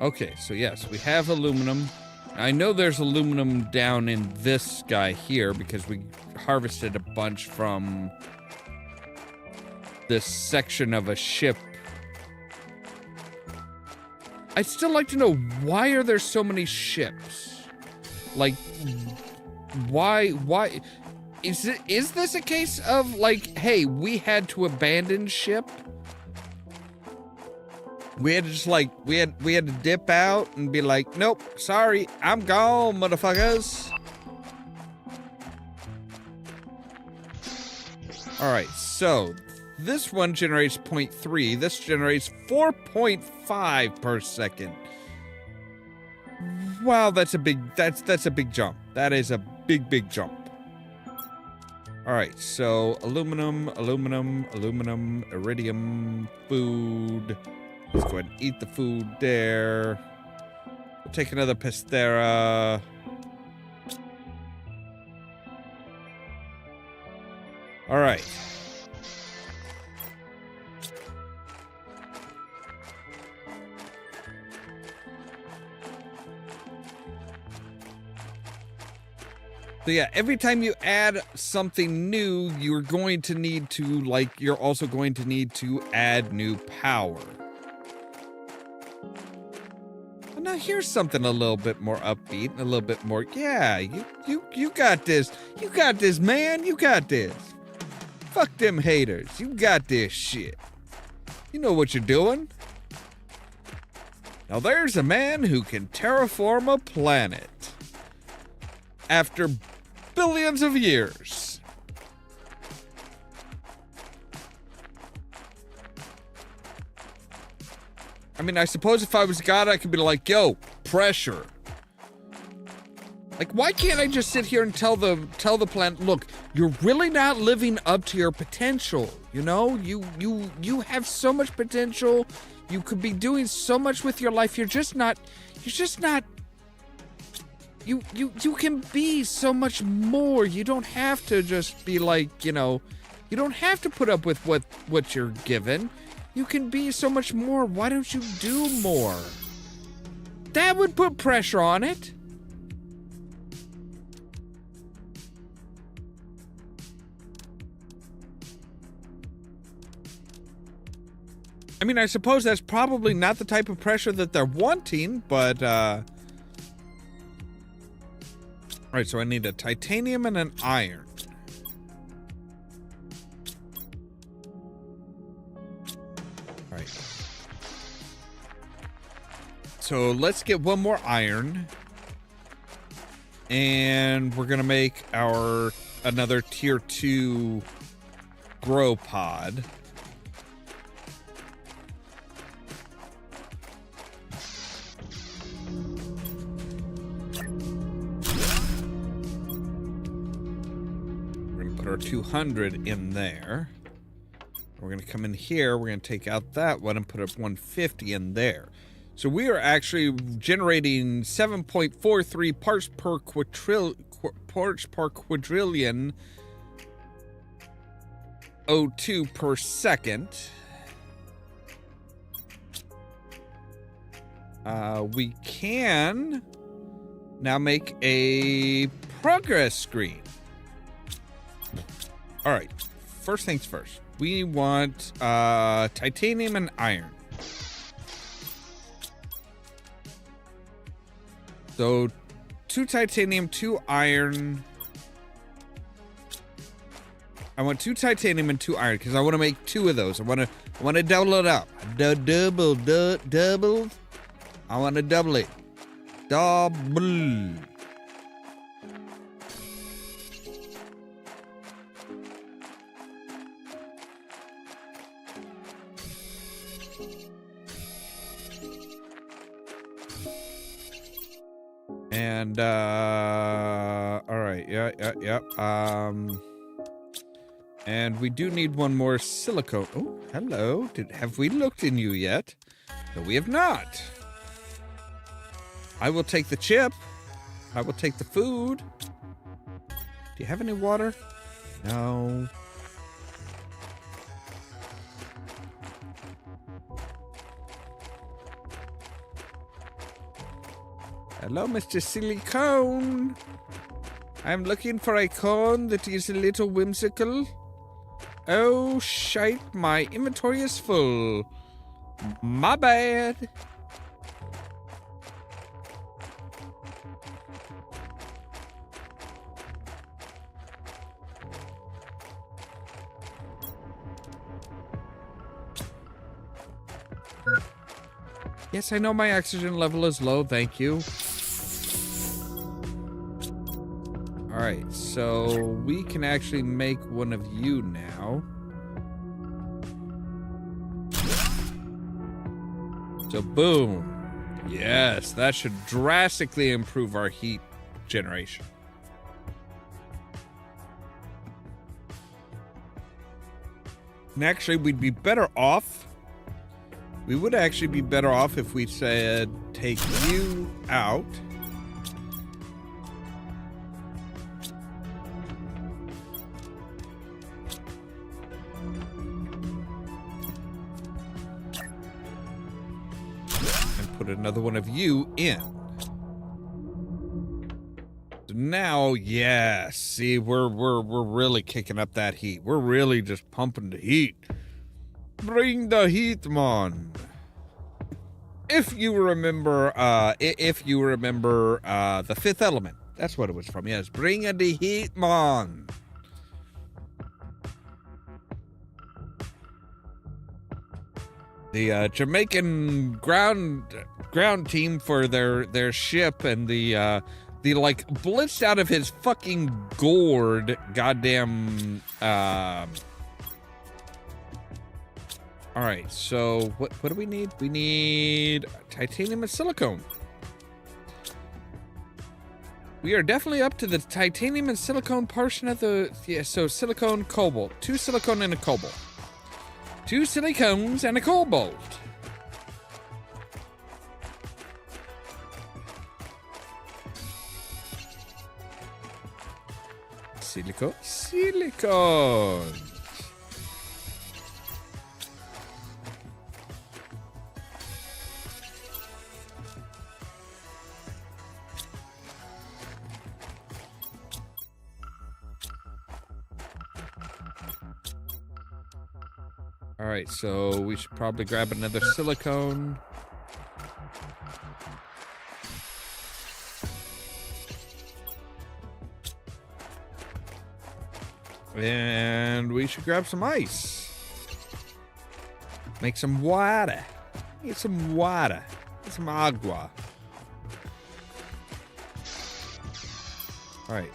Speaker 1: Okay, so yes, we have aluminum. I know there's aluminum down in this guy here because we harvested a bunch from this section of a ship. I'd still like to know, why are there so many ships? Like, why, is this a case of like, hey, we had to abandon ship? We had to just like, we had to dip out and be like, nope, sorry, I'm gone, motherfuckers. All right, so this one generates 0.3. This generates 4.5 per second. Wow, that's a big jump. That is a big jump. All right, so aluminum, iridium, food. Let's go ahead and eat the food there. We'll take another Pastera. All right. So yeah, every time you add something new, you're going to need to, like, you're also going to need to add new power. Now here's something a little bit more upbeat and a little bit more, yeah, you got this. You got this, man. You got this. Fuck them haters. You got this shit. You know what you're doing. Now there's a man who can terraform a planet. After billions of years. I mean, I suppose if I was God, I could be like, yo, pressure. Like, why can't I just sit here and tell the planet, look, you're really not living up to your potential, you know? You have so much potential. You could be doing so much with your life. You're just not you can be so much more. You don't have to just be like, you know, you don't have to put up with what you're given. You can be so much more. Why don't you do more? That would put pressure on it. I mean, I suppose that's probably not the type of pressure that they're wanting, but, Alright, so I need a titanium and an iron. Alright. So let's get one more iron. And we're gonna make another tier 2 grow pod. Our 200 in there. We're going to come in here. We're going to take out that one and put up 150 in there. So we are actually generating 7.43 parts per quadrillion O2 per second. We can now make a progress screen. All right, first things first. We want titanium and iron. So 2 titanium, 2 iron. I want 2 titanium and 2 iron because I want to make 2 of those. I want to double it up. Double. I want to double it. Double. And, all right, yeah. And we do need one more silicone. Oh, hello. Have we looked in you yet? No, we have not. I will take the chip. I will take the food. Do you have any water? No. Hello, Mr. Silicone. I'm looking for a cone that is a little whimsical. Oh, shite, my inventory is full. My bad. Yes, I know my oxygen level is low, thank you. Alright, so we can actually make one of you now. So boom. Yes, that should drastically improve our heat generation. And actually, we'd be better off. We would actually be better off if we said, take you out. And put another one of you in. So now, yeah, see, we're really kicking up that heat. We're really just pumping the heat. Bring the heat, man. if you remember, The Fifth Element. That's what it was from. Yes, bring a the heat, man. The Jamaican ground team for their ship, and the like blitzed out of his fucking gourd goddamn. All right, so what do we need? We need titanium and silicone. We are definitely up to the titanium and silicone portion of the... Yeah, so silicone, cobalt. 2 silicone and a cobalt. 2 silicones and a cobalt. Silicone. All right, so we should probably grab another silicone. And we should grab some ice. Make some water. Get some water. Get some agua. All right.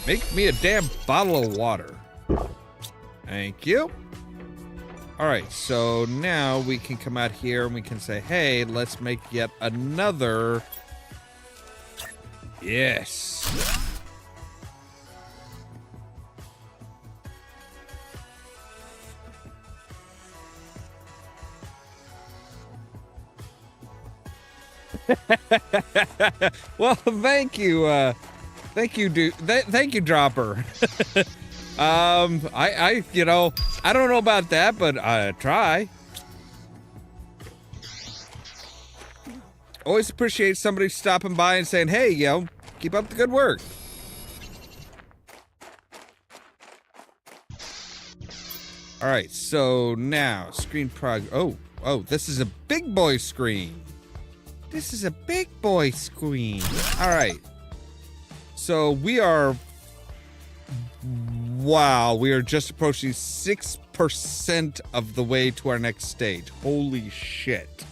Speaker 1: Make me a damn bottle of water. Thank you. All right, so now we can come out here and we can say, hey, let's make yet another. Yes. Well, thank you. Thank you, dude. Thank you, Dropper. I don't know about that, but I try. Always appreciate somebody stopping by and saying, hey, keep up the good work. All right, so now screen oh, this is a big boy screen. This is a big boy screen. All right. So we are just approaching 6% of the way to our next stage. Holy shit.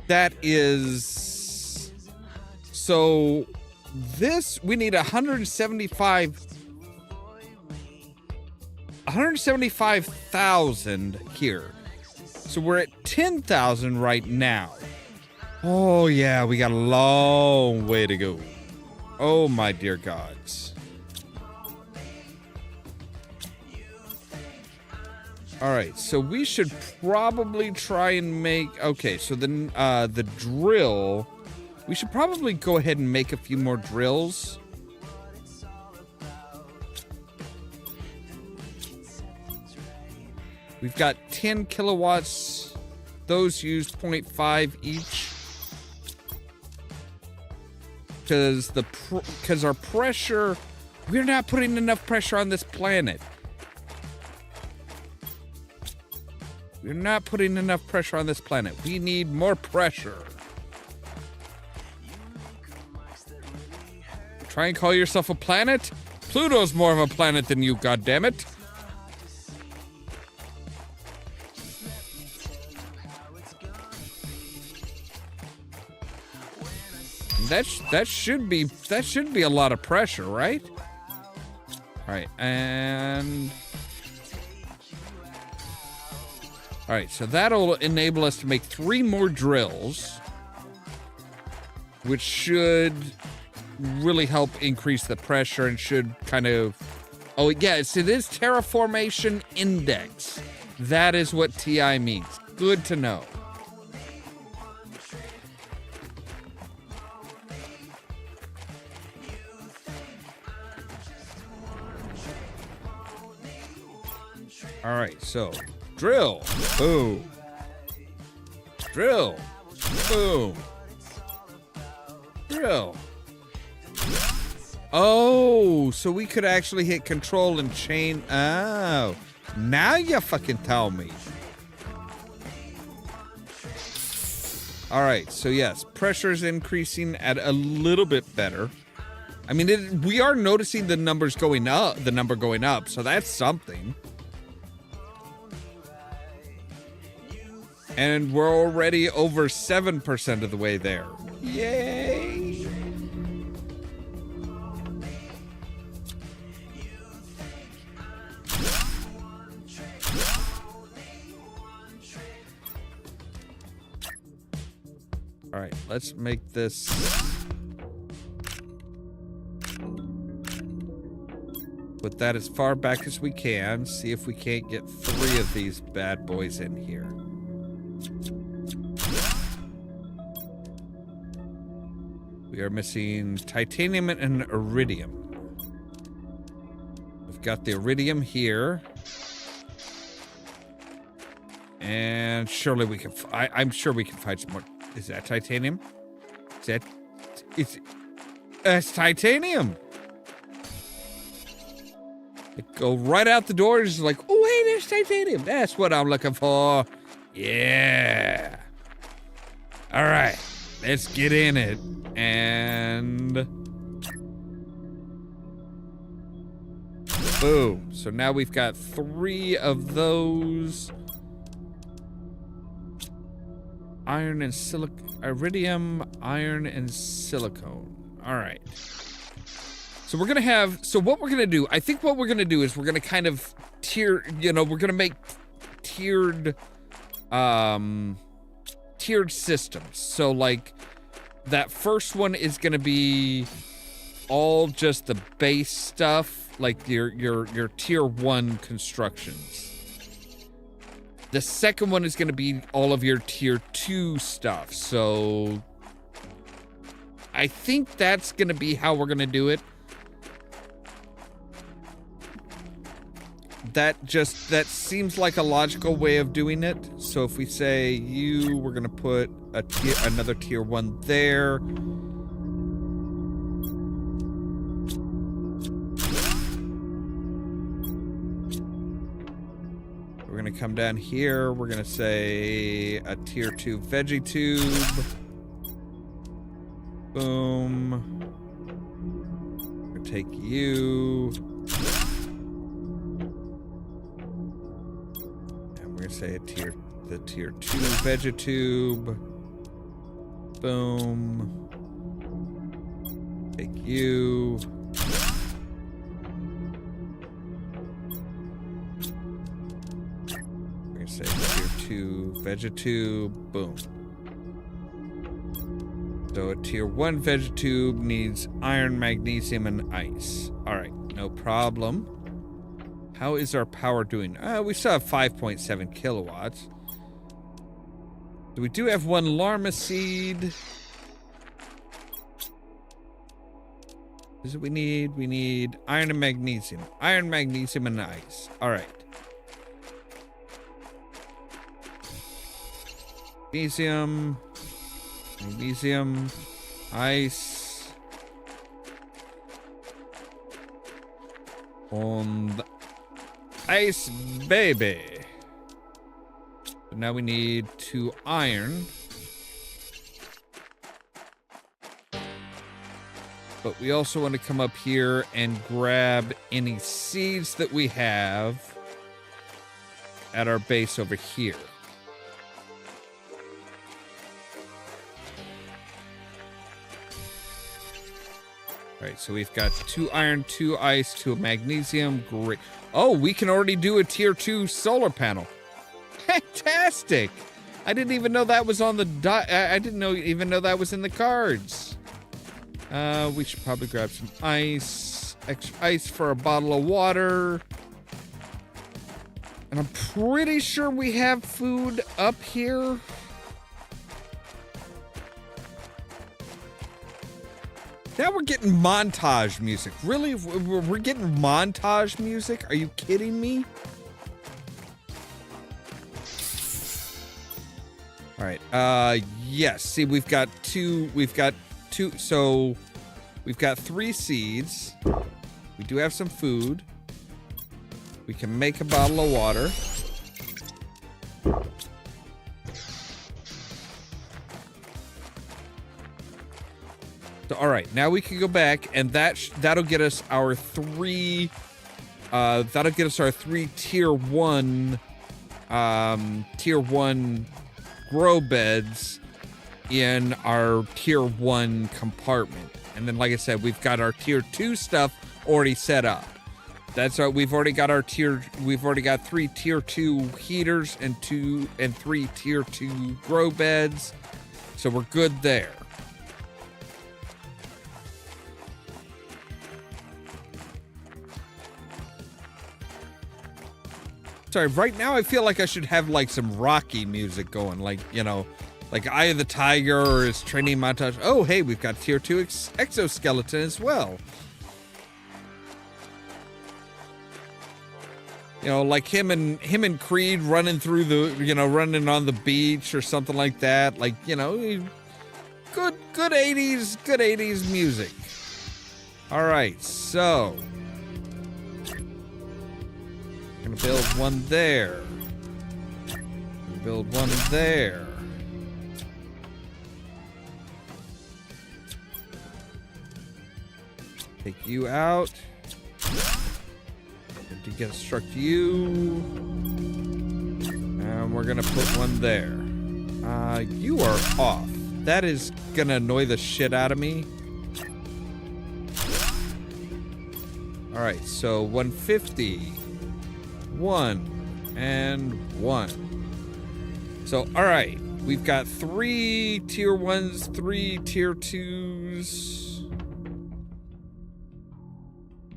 Speaker 1: That is... So this, we need 175,000 here. So we're at 10,000 right now. Oh yeah, we got a long way to go. Oh my dear gods. All right, so we should probably try and make... Okay, so the drill... We should probably go ahead and make a few more drills. We've got 10 kilowatts. Those use 0.5 each. Because our pressure... We're not putting enough pressure on this planet. We're not putting enough pressure on this planet. We need more pressure. Try and call yourself a planet? Pluto's more of a planet than you, goddammit. That should be a lot of pressure, right? All right, and all right, so that'll enable us to make 3 more drills, which should really help increase the pressure and should kind of... Oh, yes, it is Terraformation Index. That is what TI means. Good to know. All right, so drill, boom. Drill, boom. Drill. Oh, so we could actually hit control and chain. Oh, Now you fucking tell me. All right, so yes, pressure is increasing at a little bit better. I mean, we are noticing the numbers going up, so that's something. And we're already over 7% of the way there. Yay! All right, let's make this. Put that as far back as we can. See if we can't get 3 of these bad boys in here. We are missing titanium and iridium. We've got the iridium here. And surely we can... I'm sure we can find some more. Is that titanium? Is that... It's titanium! It go right out the doors like, oh, hey, there's titanium. That's what I'm looking for. Yeah. All right. Let's get in it. And... boom. So now we've got 3 of those. Iron and iridium, iron and silicone. All right. So we're gonna have, so what we're gonna do, I think what we're gonna do is we're gonna kind of tier, you know, we're gonna make tiered systems. So like that first one is gonna be all just the base stuff, like your tier 1 constructions. The second one is gonna be all of your tier 2 stuff. So I think that's gonna be how we're gonna do it. That seems like a logical way of doing it. So if we say you, we're gonna put another tier 1 there. We're gonna come down here. We're gonna say a tier 2 veggie tube. Boom. We're gonna take you. Say the tier 2 vegetube. Boom. Take you. We're gonna say tier 2 vegetube. Boom. So a tier 1 vegetube needs iron, magnesium, and ice. All right, no problem. How is our power doing? We still have 5.7 kilowatts. So we do have 1 Ollamh seed. What is it we need? We need iron and magnesium. Iron, magnesium, and ice. All right. Magnesium. Magnesium. Ice. And... ice, baby. So now we need 2 iron. But we also want to come up here and grab any seeds that we have at our base over here. All right, so we've got 2 iron, 2 ice, 2 magnesium. Great. Oh, we can already do a tier 2 solar panel. Fantastic! I didn't even know that was on the I didn't even know that was in the cards. We should probably grab some ice. Extra ice for a bottle of water. And I'm pretty sure we have food up here. Now we're getting montage music. Really? We're getting montage music? Are you kidding me? All right. Yes. See, we've got two, so we've got 3 seeds. We do have some food. We can make a bottle of water. So, all right, now we can go back, and that'll get us our three. That'll get us our 3 tier 1 grow beds in our tier 1 compartment. And then, like I said, we've got our tier 2 stuff already set up. That's right. We've already got 3 tier 2 heaters and 3 tier 2 grow beds. So we're good there. Sorry, right now I feel like I should have like some Rocky music going, like, you know, like Eye of the Tiger or his training montage. Oh, hey, we've got tier 2 exoskeleton as well. You know, like him and Creed running through running on the beach or something like that. Like, you know, good 80s music. All right, so gonna build one there. Build one there. Take you out. Deconstruct you. And we're gonna put one there. You are off. That is gonna annoy the shit out of me. Alright, so 150. 1 and 1. So, alright. We've got 3 tier 1s, 3 tier 2s.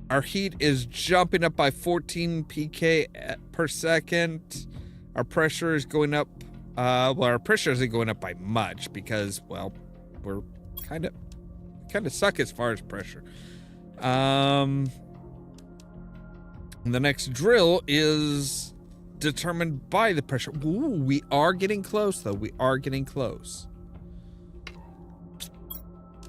Speaker 1: Our heat is jumping up by 14 pk per second. Our pressure is going up. Well, our pressure isn't going up by much because, well, we're kind of suck as far as pressure. And the next drill is determined by the pressure. Ooh, we are getting close, though. We are getting close.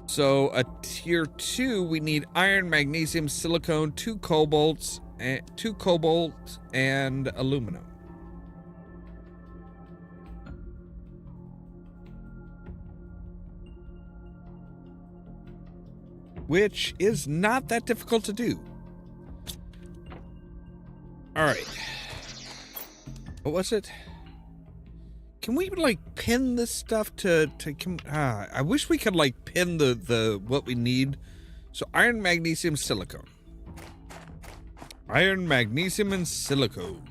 Speaker 1: So a tier 2, we need iron, magnesium, silicone, 2 cobalt, and aluminum. Which is not that difficult to do. All right. What was it? Can we like pin this stuff to I wish we could like pin the what we need. So iron, magnesium, silicone. Iron, magnesium, and silicone.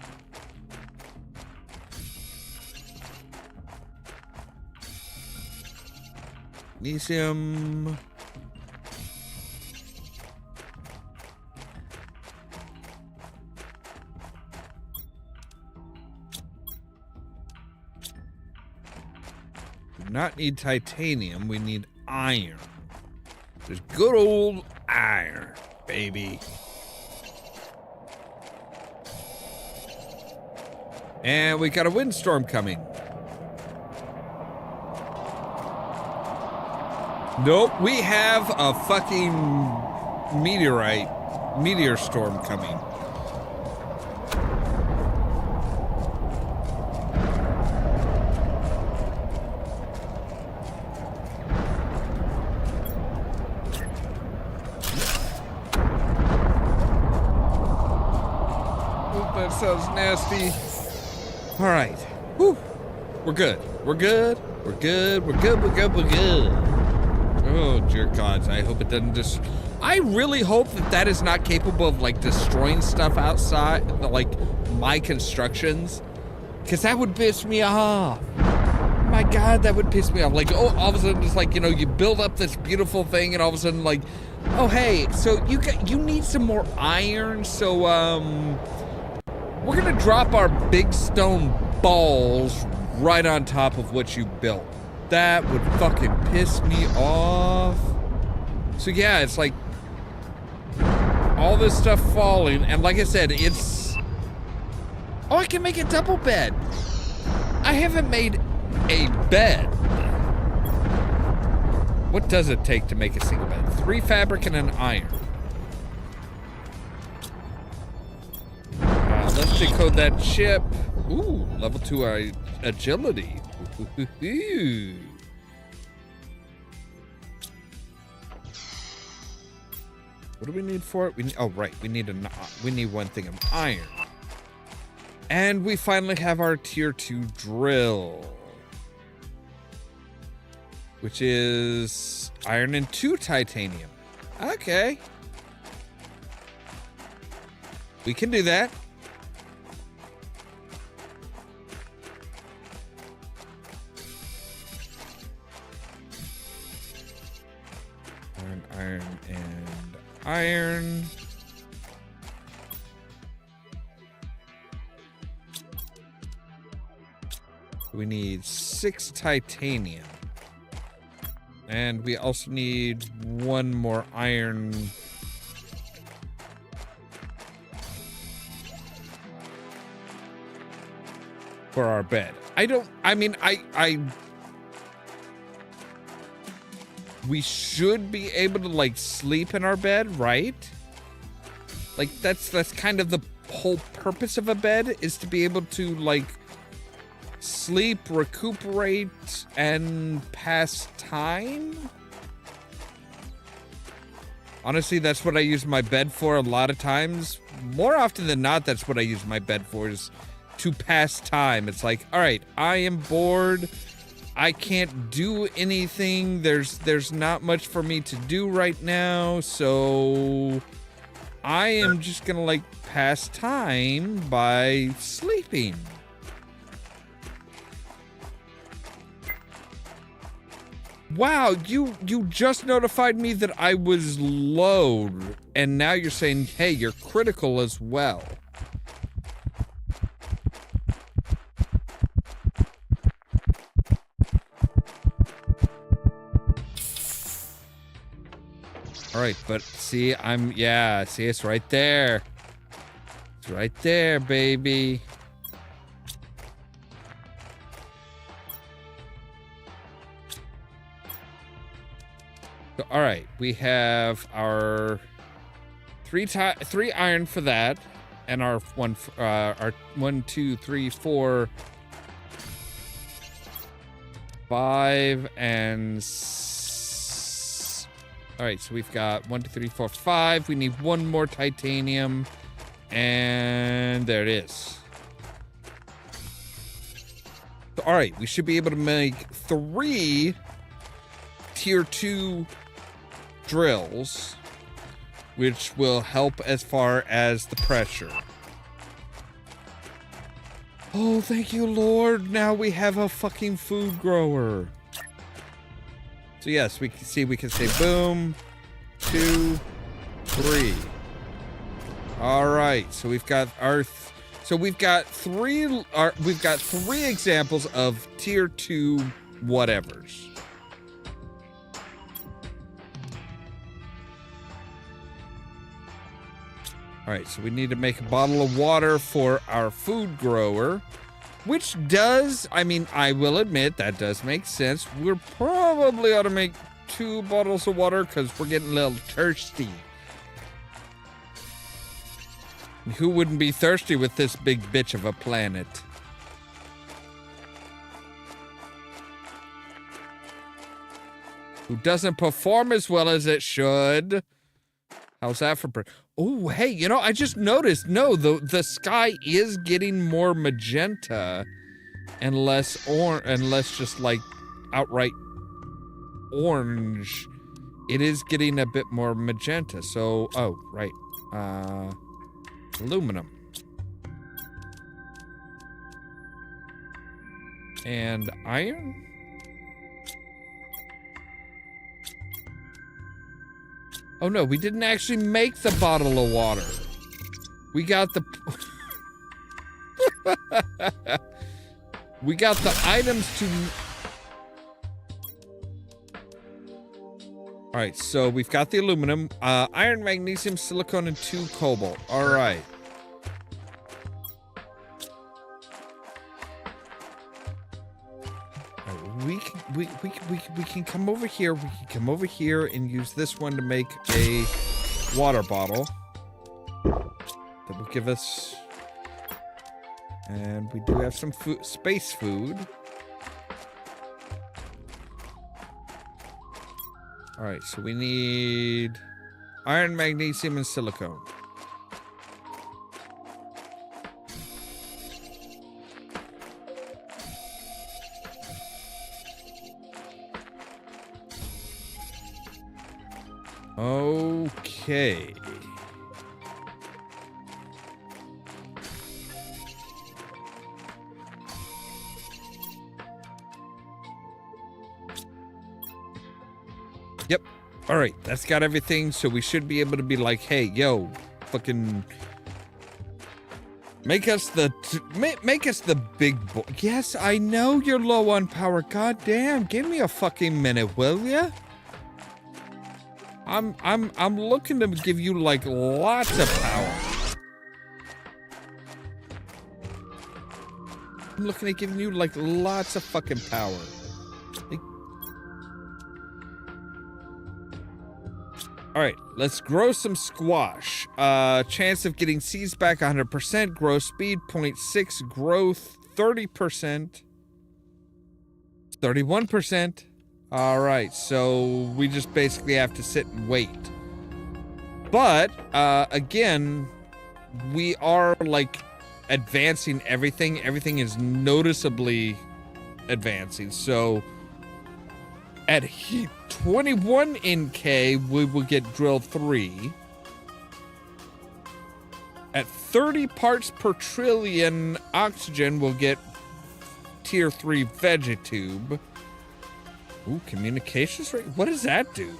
Speaker 1: Magnesium. Not need titanium, we need iron. Just good old iron, baby. And we got a windstorm coming. Nope, we have a fucking meteor storm coming. Sounds nasty. All right. Whew. We're good. We're good. We're good. We're good. We're good. We're good. Oh, dear gods. I hope it doesn't just... I really hope that is not capable of, like, destroying stuff outside, like, my constructions. Because that would piss me off. My God, that would piss me off. Like, oh, all of a sudden, it's like, you know, you build up this beautiful thing, and all of a sudden, like, oh, hey, so you need some more iron, so, we're gonna drop our big stone balls right on top of what you built. That would fucking piss me off. So yeah, it's like all this stuff falling, and like I said, it's... Oh, I can make a double bed. I haven't made a bed. What does it take to make a single bed? 3 fabric and an iron. so that ship. Ooh, level 2 agility. Ooh. What do we need for it? Oh, right. We need one thing of iron. And we finally have our tier 2 drill, which is iron and 2 titanium. Okay. We can do that. Iron, and iron. We need 6 titanium. And we also need 1 more iron. For our bed. We should be able to like sleep in our bed, right? Like that's kind of the whole purpose of a bed, is to be able to like sleep, recuperate, and pass time. Honestly, that's what I use my bed for a lot of times. More often than not, that's what I use my bed for, is to pass time. It's like, all right, I am bored. I can't do anything. There's not much for me to do right now, so I am just gonna like pass time by sleeping. Wow, you just notified me that I was low, and now you're saying, hey, you're critical as well. All right, but see, see, it's right there. It's right there, baby. So, all right, we have our three iron for that, and our 1, 2, 3, 4, 5, and 6. All right, so we've got 1, 2, 3, 4, 5. We need 1 more titanium, and there it is. So, all right, we should be able to make 3 tier 2 drills, which will help as far as the pressure. Oh, thank you, Lord. Now we have a fucking food grower. So yes, we can say boom, 2, 3. All right, so we've got we've got 3 examples of tier 2 whatevers. All right, so we need to make a bottle of water for our food grower, which does, I will admit, that does make sense. We're probably ought to make 2 bottles of water because we're getting a little thirsty. Who wouldn't be thirsty with this big bitch of a planet? Who doesn't perform as well as it should. How's that for... Oh, hey, I just noticed, no, the sky is getting more magenta and less just like outright orange. It is getting a bit more magenta. So, oh, right. Aluminum. And iron? Oh no, we didn't actually make the bottle of water. We got the... we got the items to... Alright, so we've got the aluminum, iron, magnesium, silicone, and 2 cobalt. Alright. We can come over here. We can come over here and use this one to make a water bottle that will give us And we do have some food, space food. All right, so we need iron, magnesium, and silicone. Okay. Yep. All right, that's got everything, so we should be able to be like, hey, yo, fucking make us the big boy. Yes, I know you're low on power. God damn, give me a fucking minute, will ya? I'm looking to give you like lots of power. I'm looking at giving you like lots of fucking power. Like... All right, let's grow some squash. Chance of getting seeds back 100%. Grow speed 0.6. Growth 30%. 31%. All right, so we just basically have to sit and wait. But again, we are like advancing everything. Everything is noticeably advancing. So at heat 21 in K, we will get drill 3. At 30 parts per trillion oxygen, we'll get tier 3 vegetube. Ooh, communications rate? What does that do?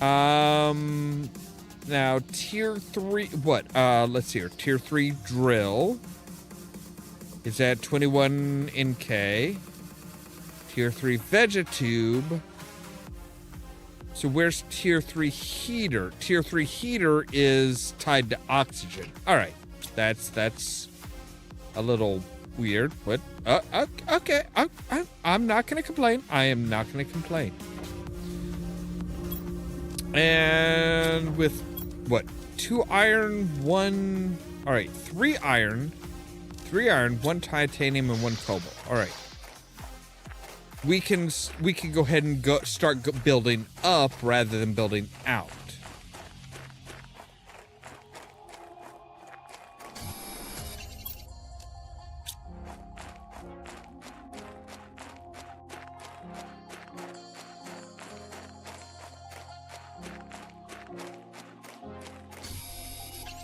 Speaker 1: Now tier 3, what? Let's see here. Tier 3 drill is at 21 in K. Tier 3 vegetube. So where's tier 3 heater? Tier 3 heater is tied to oxygen. All right, that's a little weird, but okay. I'm not gonna complain. I am not gonna complain. And with what? 2 iron, 1. All right, 3 iron, 1 titanium, and 1 cobalt. All right. We can go ahead and start building up rather than building out.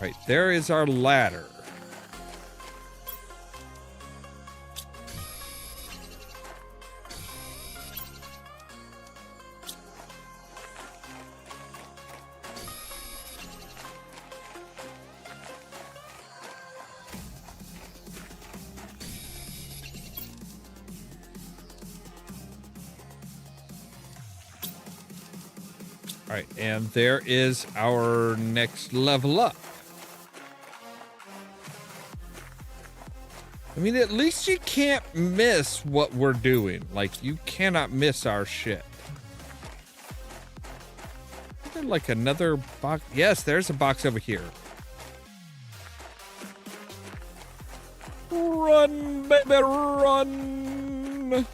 Speaker 1: Right, there is our ladder. All right, and there is our next level up. I mean, at least you can't miss what we're doing. Like, you cannot miss our shit. Is there like another box? Yes, there's a box over here. Run, baby, run.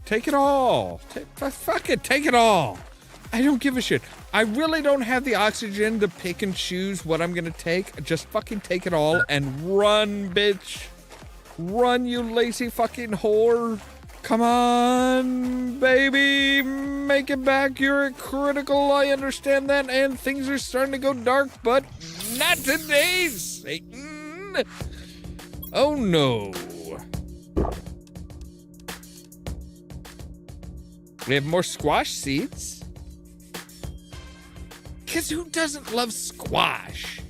Speaker 1: Take it all. Fuck it, take it all. I don't give a shit. I really don't have the oxygen to pick and choose what I'm gonna take. Just fucking take it all and run, bitch. Run, you lazy fucking whore. Come on, baby. Make it back. You're at critical. I understand that. And things are starting to go dark, but not today, Satan. Oh, no. We have more squash seeds. Because who doesn't love squash?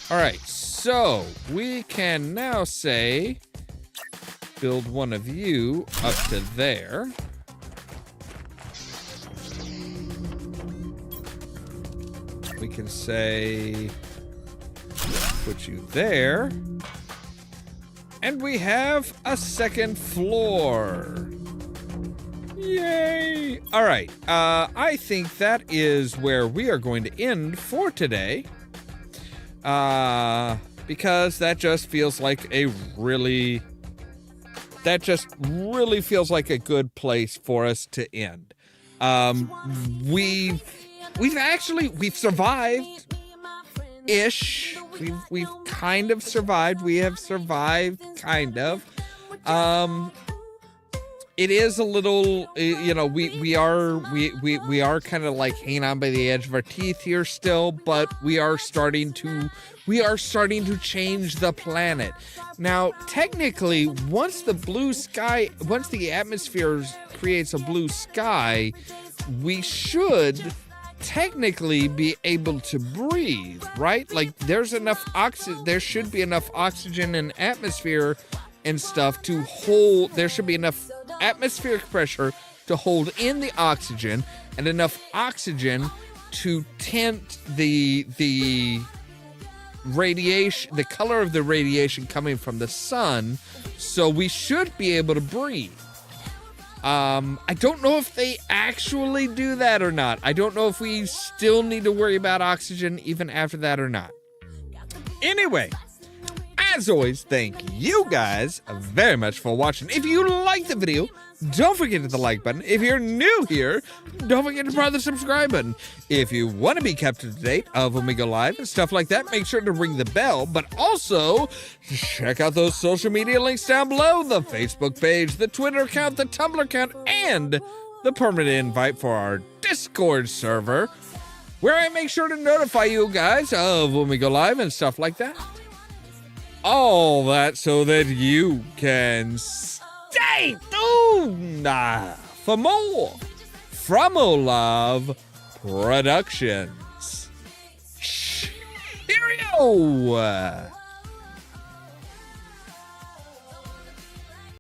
Speaker 1: All right, so we can now say, build one of you up to there. We can say, put you there. And we have a second floor. Yay! All right. I think that is where we are going to end for today. Because that just feels like a really feels like a good place for us to end. We've survived ish. We've kind of survived. We have survived kind of. It is a little, we are kind of like hanging on by the edge of our teeth here still, but we are starting to change the planet. Now, technically, once the atmosphere creates a blue sky, we should technically be able to breathe, right? Like there should be enough oxygen in atmosphere and stuff to hold, there should be enough atmospheric pressure to hold in the oxygen and enough oxygen to tint the radiation, the color of the radiation coming from the sun, so we should be able to breathe. I don't know if they actually do that or not. I don't know if we still need to worry about oxygen even after that or not. Anyway, as always, thank you guys very much for watching. If you liked the video, don't forget to hit the like button. If you're new here, don't forget to press the subscribe button. If you want to be kept up to date of when we go live and stuff like that, make sure to ring the bell. But also, check out those social media links down below. The Facebook page, the Twitter account, the Tumblr account, and the permanent invite for our Discord server, where I make sure to notify you guys of when we go live and stuff like that. All that so that you can stay tuned for more from Ollamh Productions. Cheerio!